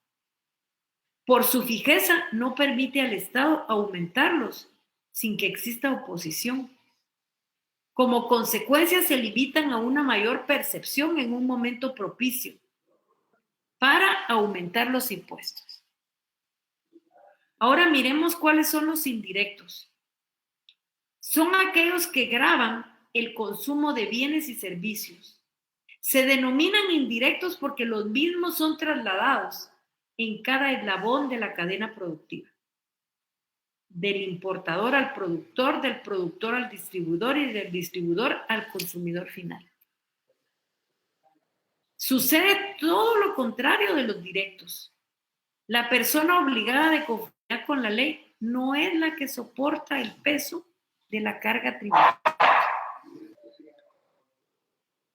Por su fijeza, no permite al Estado aumentarlos sin que exista oposición. Como consecuencia, se limitan a una mayor percepción en un momento propicio para aumentar los impuestos. Ahora miremos cuáles son los indirectos. Son aquellos que gravan el consumo de bienes y servicios. Se denominan indirectos porque los mismos son trasladados en cada eslabón de la cadena productiva. Del importador al productor, del productor al distribuidor y del distribuidor al consumidor final. Sucede todo lo contrario de los directos. La persona obligada de conformidad con la ley no es la que soporta el peso de la carga tributaria.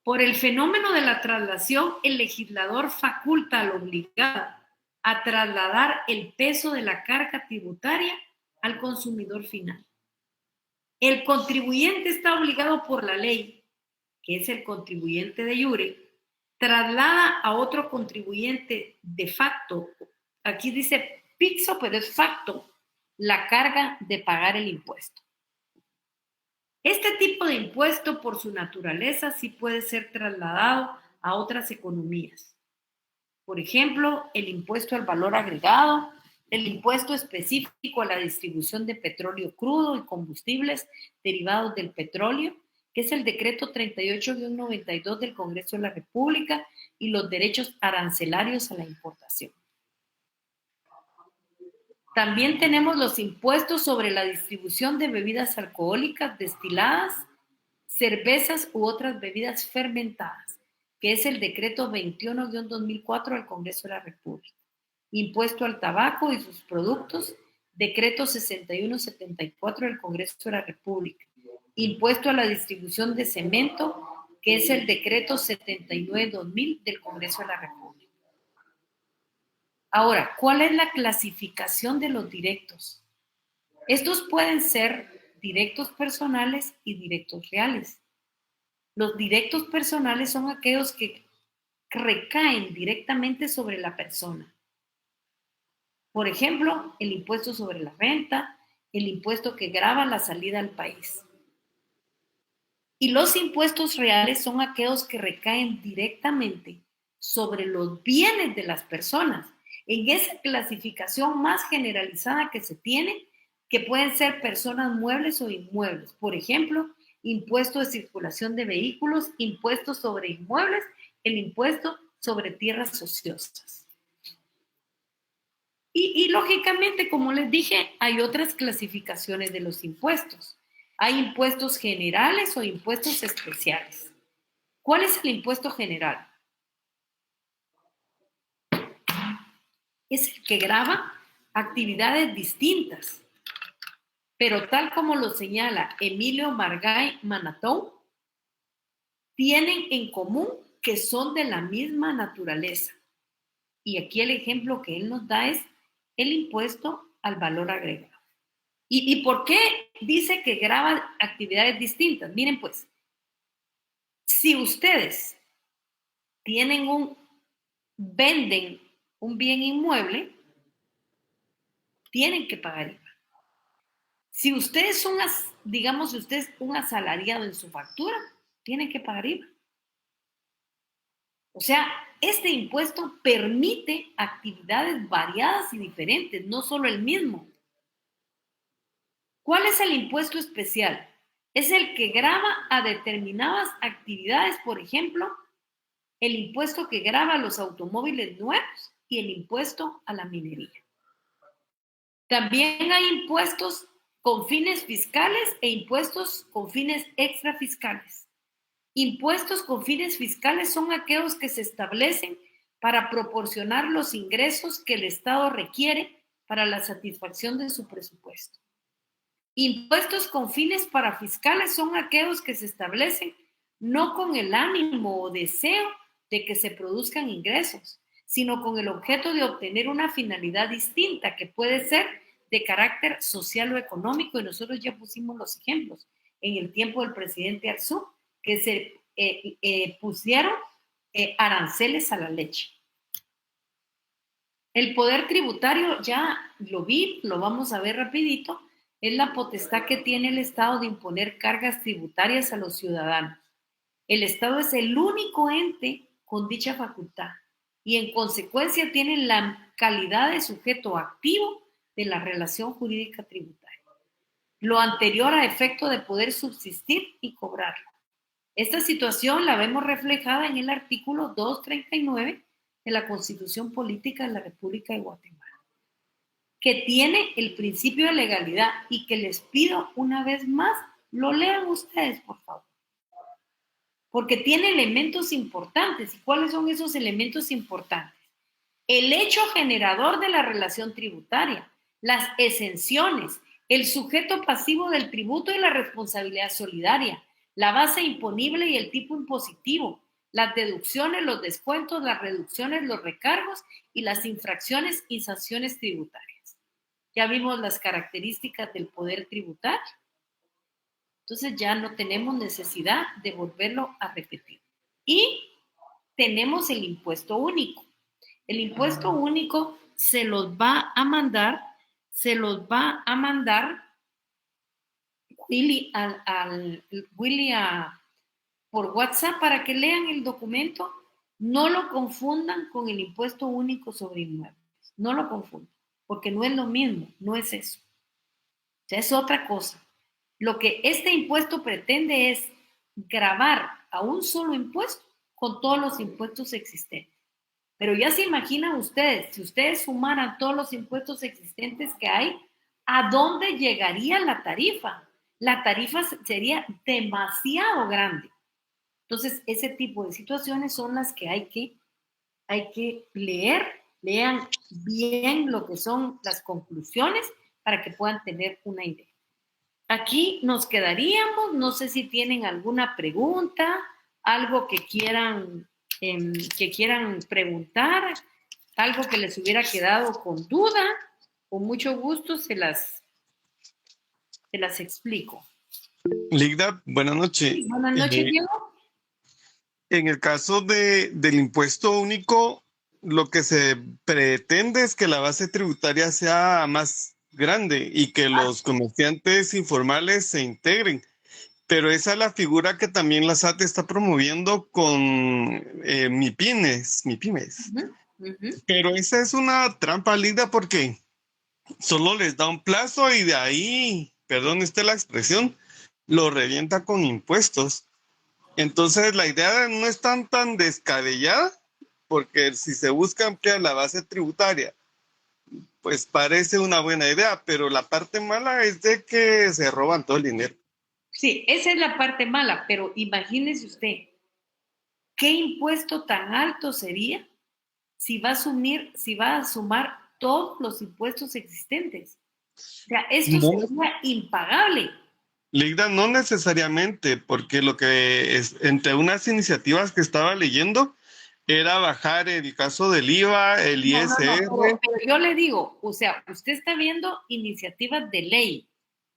Por el fenómeno de la traslación, el legislador faculta al obligado a trasladar el peso de la carga tributaria al consumidor final. El contribuyente está obligado por la ley, que es el contribuyente de iure, traslada a otro contribuyente de facto, aquí dice ipso, pero es facto, la carga de pagar el impuesto. Este tipo de impuesto, por su naturaleza, sí puede ser trasladado a otras economías. Por ejemplo, el impuesto al valor agregado, el impuesto específico a la distribución de petróleo crudo y combustibles derivados del petróleo, que es el decreto 38-92 del Congreso de la República, y los derechos arancelarios a la importación. También tenemos los impuestos sobre la distribución de bebidas alcohólicas destiladas, cervezas u otras bebidas fermentadas, que es el decreto 21-2004 del Congreso de la República. Impuesto al tabaco y sus productos, decreto 61-74 del Congreso de la República. Impuesto a la distribución de cemento, que es el decreto 79-2000 del Congreso de la República. Ahora, ¿cuál es la clasificación de los directos? Estos pueden ser directos personales y directos reales. Los directos personales son aquellos que recaen directamente sobre la persona. Por ejemplo, el impuesto sobre la renta, el impuesto que grava la salida al país. Y los impuestos reales son aquellos que recaen directamente sobre los bienes de las personas. En esa clasificación más generalizada que se tiene, que pueden ser personas muebles o inmuebles. Por ejemplo, impuesto de circulación de vehículos, impuestos sobre inmuebles, el impuesto sobre tierras ociosas. Y lógicamente, como les dije, hay otras clasificaciones de los impuestos. Hay impuestos generales o impuestos especiales. ¿Cuál es el impuesto general? Es el que grava actividades distintas, pero tal como lo señala Emilio Margay Manatou, tienen en común que son de la misma naturaleza. Y aquí el ejemplo que él nos da es el impuesto al valor agregado. ¿Y por qué dice que grava actividades distintas? Miren pues, si ustedes venden un bien inmueble, tienen que pagar IVA. Si ustedes son, digamos, si usted es un asalariado en su factura, tienen que pagar IVA. O sea, este impuesto permite actividades variadas y diferentes, no solo el mismo. ¿Cuál es el impuesto especial? Es el que grava a determinadas actividades, por ejemplo, el impuesto que grava a los automóviles nuevos y el impuesto a la minería. También hay impuestos con fines fiscales e impuestos con fines extrafiscales. Impuestos con fines fiscales son aquellos que se establecen para proporcionar los ingresos que el Estado requiere para la satisfacción de su presupuesto. Impuestos con fines parafiscales son aquellos que se establecen no con el ánimo o deseo de que se produzcan ingresos, sino con el objeto de obtener una finalidad distinta que puede ser de carácter social o económico, y nosotros ya pusimos los ejemplos en el tiempo del presidente Arzú, que se pusieron aranceles a la leche. El poder tributario, ya lo vamos a ver rapidito, es la potestad que tiene el Estado de imponer cargas tributarias a los ciudadanos. El Estado es el único ente con dicha facultad y en consecuencia tiene la calidad de sujeto activo de la relación jurídica tributaria. Lo anterior a efecto de poder subsistir y cobrarlo. Esta situación la vemos reflejada en el artículo 239 de la Constitución Política de la República de Guatemala, que tiene el principio de legalidad y que les pido una vez más, lo lean ustedes, por favor. Porque tiene elementos importantes. ¿Y cuáles son esos elementos importantes? El hecho generador de la relación tributaria, las exenciones, el sujeto pasivo del tributo y la responsabilidad solidaria, la base imponible y el tipo impositivo, las deducciones, los descuentos, las reducciones, los recargos y las infracciones y sanciones tributarias. Ya vimos las características del poder tributario. Entonces ya no tenemos necesidad de volverlo a repetir. Y tenemos el impuesto único. El impuesto único se los va a mandar Willy por WhatsApp para que lean el documento. No lo confundan con el impuesto único sobre inmuebles. No lo confundan, porque no es lo mismo, no es eso. O sea, es otra cosa. Lo que este impuesto pretende es gravar a un solo impuesto con todos los impuestos existentes. Pero ya se imaginan ustedes, si ustedes sumaran todos los impuestos existentes que hay, ¿a dónde llegaría la tarifa? La tarifa sería demasiado grande. Entonces, ese tipo de situaciones son las que hay que leer. Lean bien lo que son las conclusiones para que puedan tener una idea. Aquí nos quedaríamos, no sé si tienen alguna pregunta, algo que quieran preguntar, algo que les hubiera quedado con duda, con mucho gusto se las explico. Ligda, buenas noches. Buenas noches, Diego. En el caso del impuesto único, lo que se pretende es que la base tributaria sea más grande y que los comerciantes informales se integren. Pero esa es la figura que también la SAT está promoviendo con MIPYMES. Pero esa es una trampa, Ligda, porque solo les da un plazo y de ahí, perdón, la expresión, lo revienta con impuestos. Entonces la idea no es tan descabellada, porque si se busca ampliar la base tributaria, pues parece una buena idea, pero la parte mala es de que se roban todo el dinero. Sí, esa es la parte mala, pero imagínese usted, ¿qué impuesto tan alto sería si va a sumar todos los impuestos existentes? O sea, esto sería impagable. Ligda, no necesariamente, porque lo que es, entre unas iniciativas que estaba leyendo, era bajar el caso del IVA, el ISR. Pero yo le digo, o sea, usted está viendo iniciativas de ley,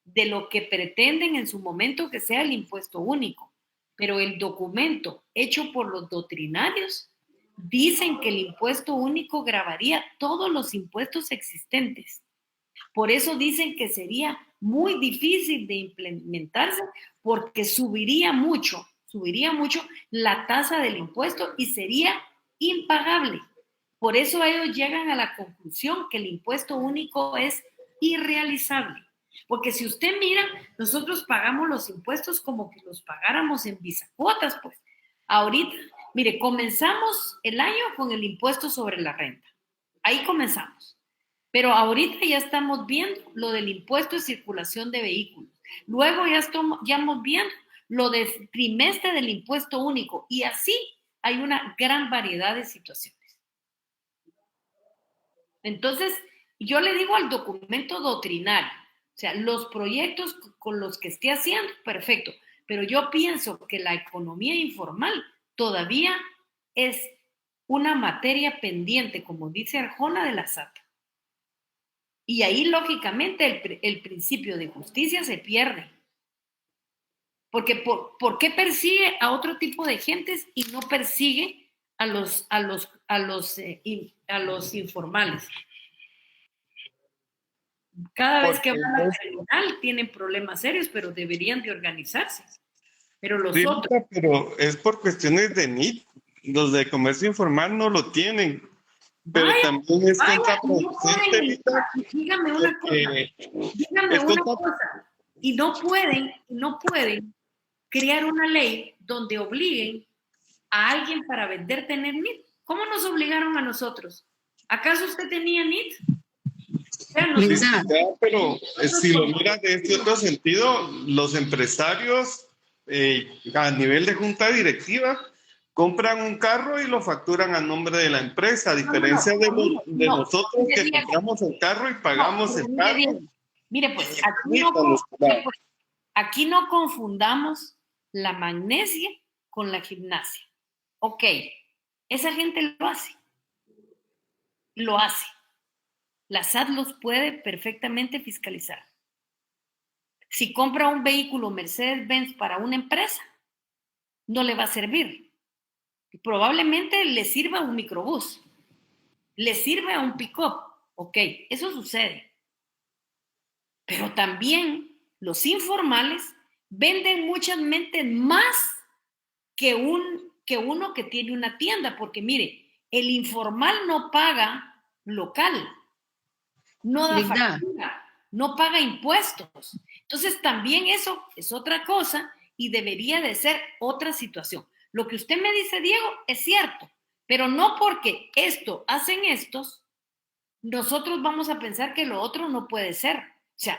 de lo que pretenden en su momento que sea el impuesto único, pero el documento hecho por los doctrinarios dicen que el impuesto único gravaría todos los impuestos existentes. Por eso dicen que sería muy difícil de implementarse porque subiría mucho la tasa del impuesto y sería impagable. Por eso ellos llegan a la conclusión que el impuesto único es irrealizable. Porque si usted mira, nosotros pagamos los impuestos como que los pagáramos en bisacuotas, pues. Ahorita, mire, comenzamos el año con el impuesto sobre la renta. Ahí comenzamos. Pero ahorita ya estamos viendo lo del impuesto de circulación de vehículos. Luego ya estamos viendo lo del trimestre del impuesto único. Y así hay una gran variedad de situaciones. Entonces, yo le digo al documento doctrinario, o sea, los proyectos con los que esté haciendo, perfecto. Pero yo pienso que la economía informal todavía es una materia pendiente, como dice Arjona, de la SAT. Y ahí, lógicamente, el principio de justicia se pierde. Porque ¿por qué persigue a otro tipo de gentes y no persigue a los informales? Cada vez que van al tribunal tienen problemas serios, pero deberían de organizarse. Pero los otros... Pero es por cuestiones de NIT. Los de comercio informal no lo tienen. Pero también es contraproducente. Dígame una cosa. Y no pueden crear una ley donde obliguen a alguien para vender tener NIT. ¿Cómo nos obligaron a nosotros? ¿Acaso usted tenía NIT? Pero si lo miras de este otro sentido, los empresarios a nivel de junta directiva compran un carro y lo facturan a nombre de la empresa, a diferencia de nosotros que compramos el carro y pagamos el carro. Mire, pues aquí no confundamos la magnesia con la gimnasia. Ok, esa gente lo hace. La SAT los puede perfectamente fiscalizar. Si compra un vehículo Mercedes-Benz para una empresa, no le va a servir. Probablemente le sirva a un microbús, le sirve a un pick-up, ok, eso sucede. Pero también los informales venden muchas mentes más que uno que tiene una tienda, porque mire, el informal no paga local, no da factura, no paga impuestos. Entonces también eso es otra cosa y debería de ser otra situación. Lo que usted me dice, Diego, es cierto, pero no porque esto hacen estos, nosotros vamos a pensar que lo otro no puede ser. O sea,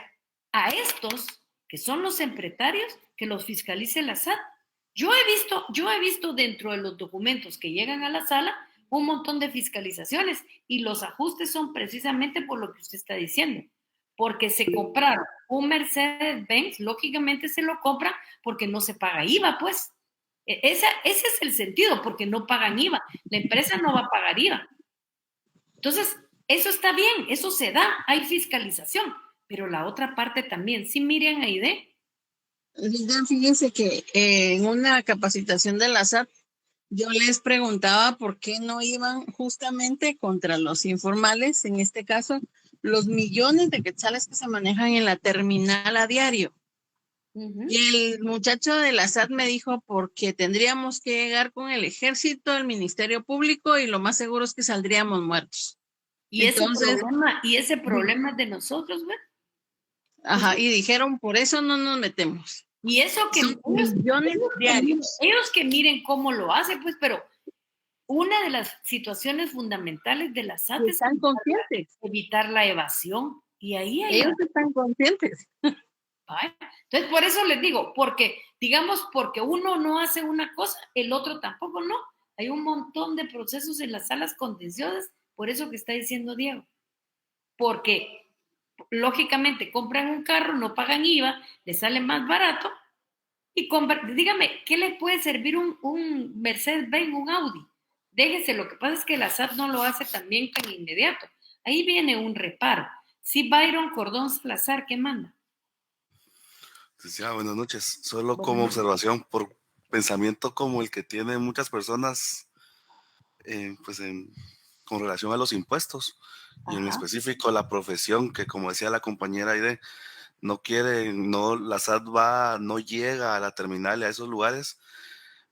a estos, que son los empresarios, que los fiscalice la SAT. Yo he visto dentro de los documentos que llegan a la sala un montón de fiscalizaciones y los ajustes son precisamente por lo que usted está diciendo. Porque se compraron un Mercedes-Benz, lógicamente se lo compra porque no se paga IVA, pues. Ese es el sentido, porque no pagan IVA. La empresa no va a pagar IVA. Entonces, eso está bien, eso se da, hay fiscalización, pero la otra parte también. ¿Sí, Miriam Aide? Fíjense que en una capacitación de la SAT, yo les preguntaba por qué no iban justamente contra los informales, en este caso, los millones de quetzales que se manejan en la terminal a diario. Y el muchacho de la SAT me dijo porque tendríamos que llegar con el ejército, el Ministerio Público y lo más seguro es que saldríamos muertos. Y entonces, ese problema es de nosotros, ¿verdad? Ajá, y dijeron, por eso no nos metemos. Y eso que millones diarios. Ellos que miren cómo lo hacen, pues, pero una de las situaciones fundamentales de la SAT es evitar la evasión. Y ahí ellos están conscientes. Entonces, por eso les digo, porque uno no hace una cosa, el otro tampoco no. Hay un montón de procesos en las salas contenciosas, por eso que está diciendo Diego. Porque, lógicamente, compran un carro, no pagan IVA, les sale más barato, y dígame, ¿qué le puede servir un Mercedes-Benz, un Audi? Déjese, lo que pasa es que la SAT no lo hace también tan inmediato. Ahí viene un reparo. Sí, Byron Cordón Salazar, ¿qué manda? Buenas noches. Solo como observación, por pensamiento como el que tienen muchas personas, con relación a los impuestos, y en específico la profesión, que como decía la compañera Aide, la SAT no llega a la terminal y a esos lugares,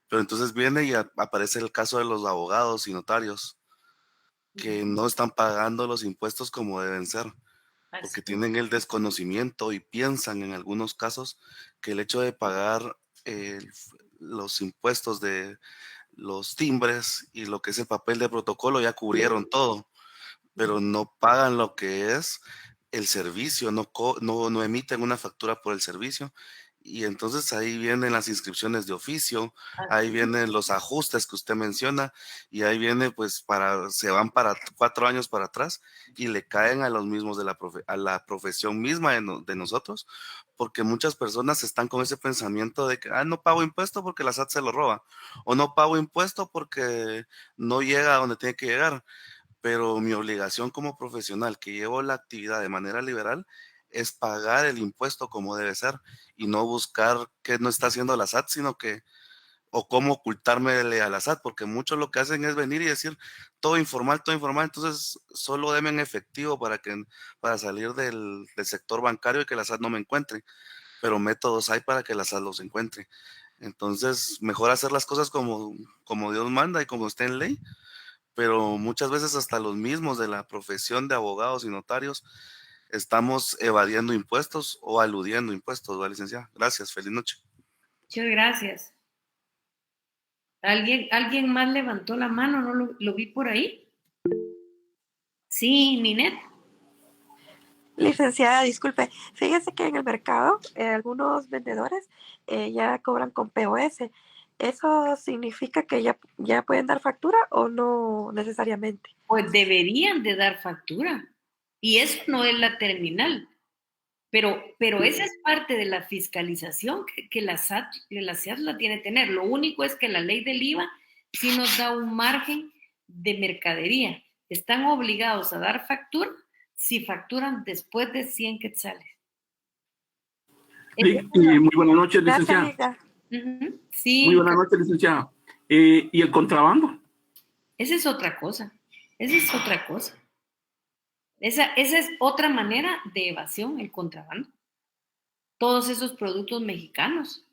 pero entonces viene y aparece el caso de los abogados y notarios, que no están pagando los impuestos como deben ser. Porque tienen el desconocimiento y piensan en algunos casos que el hecho de pagar los impuestos de los timbres y lo que es el papel de protocolo ya cubrieron todo, pero no pagan lo que es el servicio, no emiten una factura por el servicio. Y entonces ahí vienen las inscripciones de oficio, ahí vienen los ajustes que usted menciona, y ahí viene se van para 4 años para atrás y le caen a los mismos a la profesión misma de nosotros, porque muchas personas están con ese pensamiento de que no pago impuesto porque la SAT se lo roba, o no pago impuesto porque no llega a donde tiene que llegar, pero mi obligación como profesional que llevo la actividad de manera liberal es pagar el impuesto como debe ser y no buscar qué no está haciendo la SAT, o cómo ocultarme a la SAT, porque muchos lo que hacen es venir y decir todo informal, entonces solo deme en efectivo para salir del sector bancario y que la SAT no me encuentre, pero métodos hay para que la SAT los encuentre. Entonces, mejor hacer las cosas como Dios manda y como esté en ley, pero muchas veces hasta los mismos de la profesión de abogados y notarios estamos evadiendo impuestos o aludiendo impuestos, ¿va, licenciada? Gracias, feliz noche. Muchas gracias. ¿Alguien más levantó la mano? ¿No lo vi por ahí? Sí, Ninette. Licenciada, disculpe, fíjese que en el mercado algunos vendedores ya cobran con POS. ¿Eso significa que ya pueden dar factura o no necesariamente? Pues deberían de dar factura. Y eso no es la terminal. Pero esa es parte de la fiscalización que la SAT la tiene que tener. Lo único es que la ley del IVA sí nos da un margen de mercadería. Están obligados a dar factura si facturan después de 100 quetzales. Sí, y muy buenas noches, licenciada. Sí. Muy buenas noches, licenciada. Y el contrabando. Esa es otra cosa. Esa es otra cosa. Esa es otra manera de evasión, el contrabando. Todos esos productos mexicanos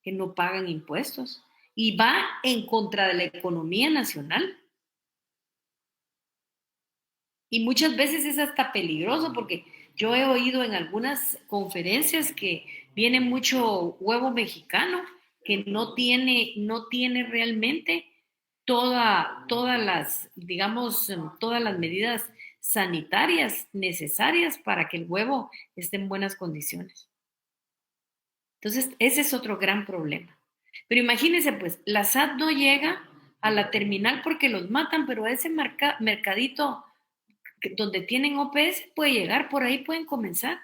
que no pagan impuestos y va en contra de la economía nacional. Y muchas veces es hasta peligroso porque yo he oído en algunas conferencias que viene mucho huevo mexicano que no tiene realmente todas las, digamos, todas las medidas sanitarias necesarias para que el huevo esté en buenas condiciones. Entonces, ese es otro gran problema. Pero imagínense, pues, la SAT no llega a la terminal porque los matan, pero a ese mercadito donde tienen OPS puede llegar, por ahí pueden comenzar.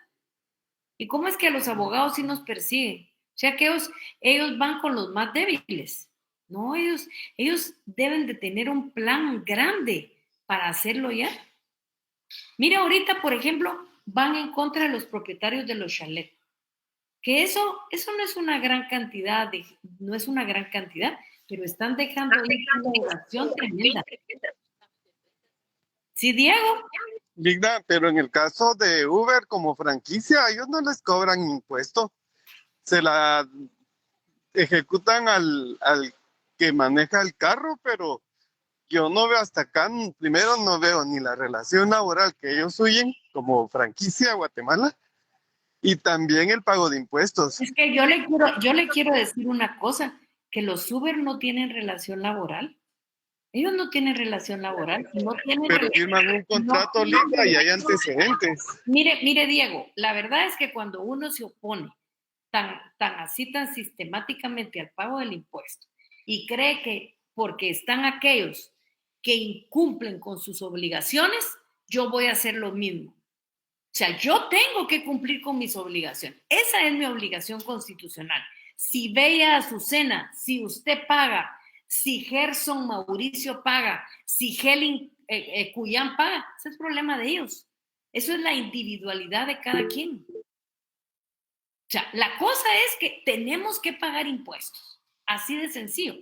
¿Y cómo es que a los abogados sí nos persiguen? O sea que ellos van con los más débiles. No, ellos deben de tener un plan grande para hacerlo ya. Mira, ahorita, por ejemplo, van en contra de los propietarios de los chalets. Que eso no es una gran cantidad, no es una gran cantidad, pero están dejando ahí una obligación tremenda. ¿Sí, Diego? Digna, pero en el caso de Uber como franquicia, ellos no les cobran impuesto. Se la ejecutan al que maneja el carro, pero yo no veo hasta acá, primero no veo ni la relación laboral que ellos huyen como franquicia a Guatemala y también el pago de impuestos. Es que yo le quiero decir una cosa, que los Uber no tienen relación laboral. Ellos no tienen relación laboral. No tienen pero firman un contrato libre y hay antecedentes. Mire, Diego, la verdad es que cuando uno se opone tan sistemáticamente al pago del impuesto y cree que porque están aquellos que incumplen con sus obligaciones, yo voy a hacer lo mismo. O sea, yo tengo que cumplir con mis obligaciones. Esa es mi obligación constitucional. Si Bella Azucena, si usted paga, si Gerson Mauricio paga, si Helen Cuyán paga, ese es problema de ellos. Eso es la individualidad de cada quien. O sea, la cosa es que tenemos que pagar impuestos. Así de sencillo.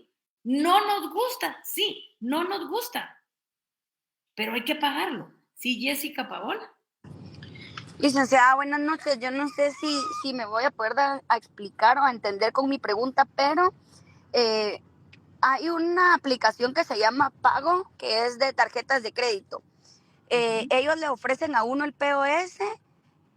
No nos gusta, sí, no nos gusta. Pero hay que pagarlo. Sí, Jessica Paola. Licenciada, buenas noches. Yo no sé si me voy a poder dar a explicar o a entender con mi pregunta, pero hay una aplicación que se llama Pago, que es de tarjetas de crédito. Ellos le ofrecen a uno el POS,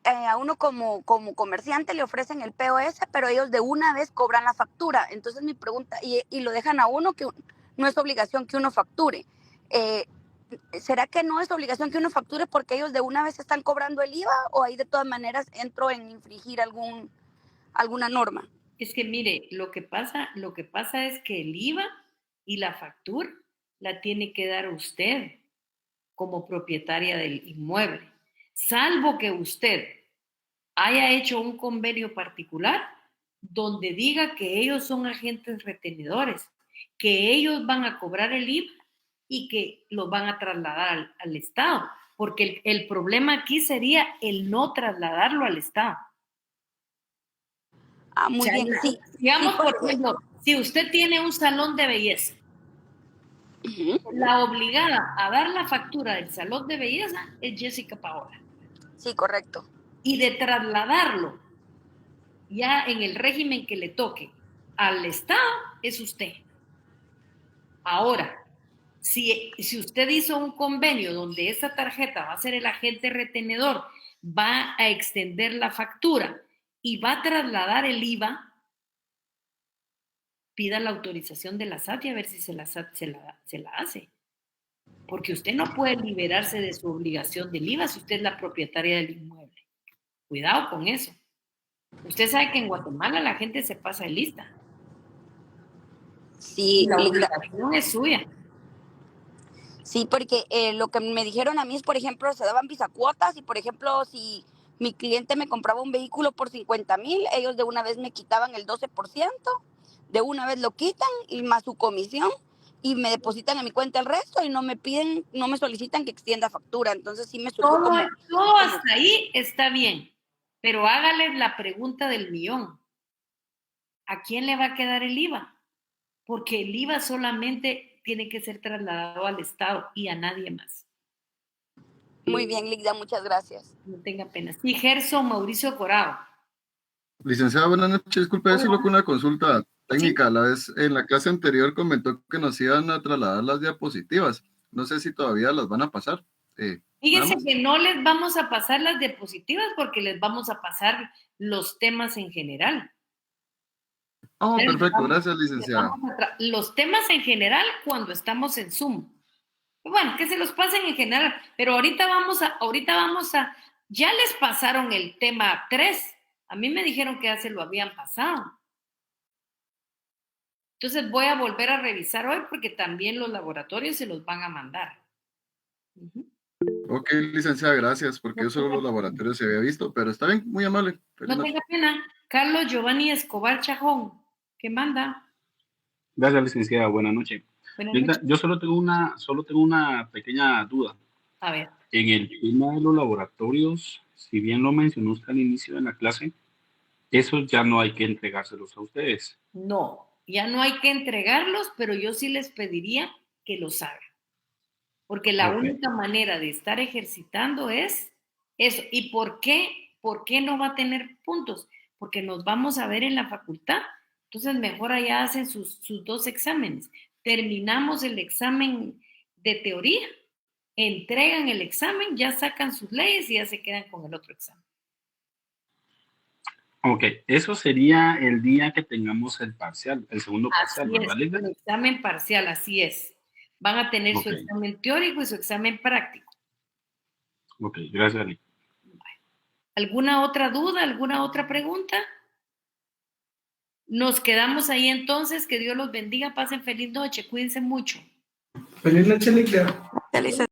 a uno como comerciante le ofrecen el POS, pero ellos de una vez cobran la factura. Entonces mi pregunta, y lo dejan a uno, que no es obligación que uno facture. ¿Será que no es obligación que uno facture porque ellos de una vez están cobrando el IVA o ahí de todas maneras entro en infringir alguna norma? Es que mire, lo que pasa es que el IVA y la factura la tiene que dar usted como propietaria del inmueble, salvo que usted haya hecho un convenio particular donde diga que ellos son agentes retenedores, que ellos van a cobrar el IVA y que lo van a trasladar al Estado, porque el problema aquí sería el no trasladarlo al Estado. Muy bien, sí. Digamos, por ejemplo, si usted tiene un salón de belleza, la obligada a dar la factura del salón de belleza es Jessica Paola. Sí, correcto. Y de trasladarlo ya en el régimen que le toque al Estado es usted. Ahora, si usted hizo un convenio donde esa tarjeta va a ser el agente retenedor, va a extender la factura y va a trasladar el IVA, pida la autorización de la SAT y a ver si la SAT se la hace. Porque usted no puede liberarse de su obligación del IVA si usted es la propietaria del inmueble. Cuidado con eso. Usted sabe que en Guatemala la gente se pasa de lista. Sí, la obligación es suya. Sí, porque lo que me dijeron a mí es, por ejemplo, se daban bisacuotas y, por ejemplo, si mi cliente me compraba un vehículo por 50,000, ellos de una vez me quitaban el 12%, de una vez lo quitan y más su comisión y me depositan a mi cuenta el resto y no me solicitan que extienda factura. Entonces sí me surgió todo hasta ahí está bien, pero hágale la pregunta del millón. ¿A quién le va a quedar el IVA? porque el IVA solamente tiene que ser trasladado al Estado y a nadie más. Muy bien, Ligda, muchas gracias. No tenga pena. Sí, Gerson Mauricio Corado. Licenciada, buenas noches. Disculpe, solo con una consulta técnica. A la vez, en la clase anterior comentó que nos iban a trasladar las diapositivas. No sé si todavía las van a pasar. Fíjense que no les vamos a pasar las diapositivas porque les vamos a pasar los temas en general. Oh, perfecto. Gracias, licenciada. Los temas en general cuando estamos en Zoom. Bueno, que se los pasen en general, pero ahorita vamos a, ya les pasaron el tema 3. A mí me dijeron que ya se lo habían pasado. Entonces voy a volver a revisar hoy porque también los laboratorios se los van a mandar. Ok, licenciada, gracias, porque yo solo los laboratorios se había visto, pero está bien, muy amable. No tenga pena. Carlos Giovanni Escobar Chajón, ¿qué manda? Gracias, licenciada. Buenas noches. Yo solo tengo una pequeña duda. A ver. En el tema de los laboratorios, si bien lo mencionó usted al inicio de la clase, esos ya no hay que entregárselos a ustedes. No, ya no hay que entregarlos, pero yo sí les pediría que los hagan. Porque la única manera de estar ejercitando es eso. ¿Y por qué? ¿Por qué no va a tener puntos? Porque nos vamos a ver en la facultad. Entonces, mejor allá hacen sus 2 exámenes. Terminamos el examen de teoría, entregan el examen, ya sacan sus leyes y ya se quedan con el otro examen. Ok, eso sería el día que tengamos el parcial, el segundo parcial, ¿verdad? El examen parcial, así es. Van a tener su examen teórico y su examen práctico. Ok, gracias, Ali. ¿Alguna otra duda? ¿Alguna otra pregunta? Nos quedamos ahí entonces. Que Dios los bendiga. Pasen feliz noche. Cuídense mucho. Feliz noche, Lidia.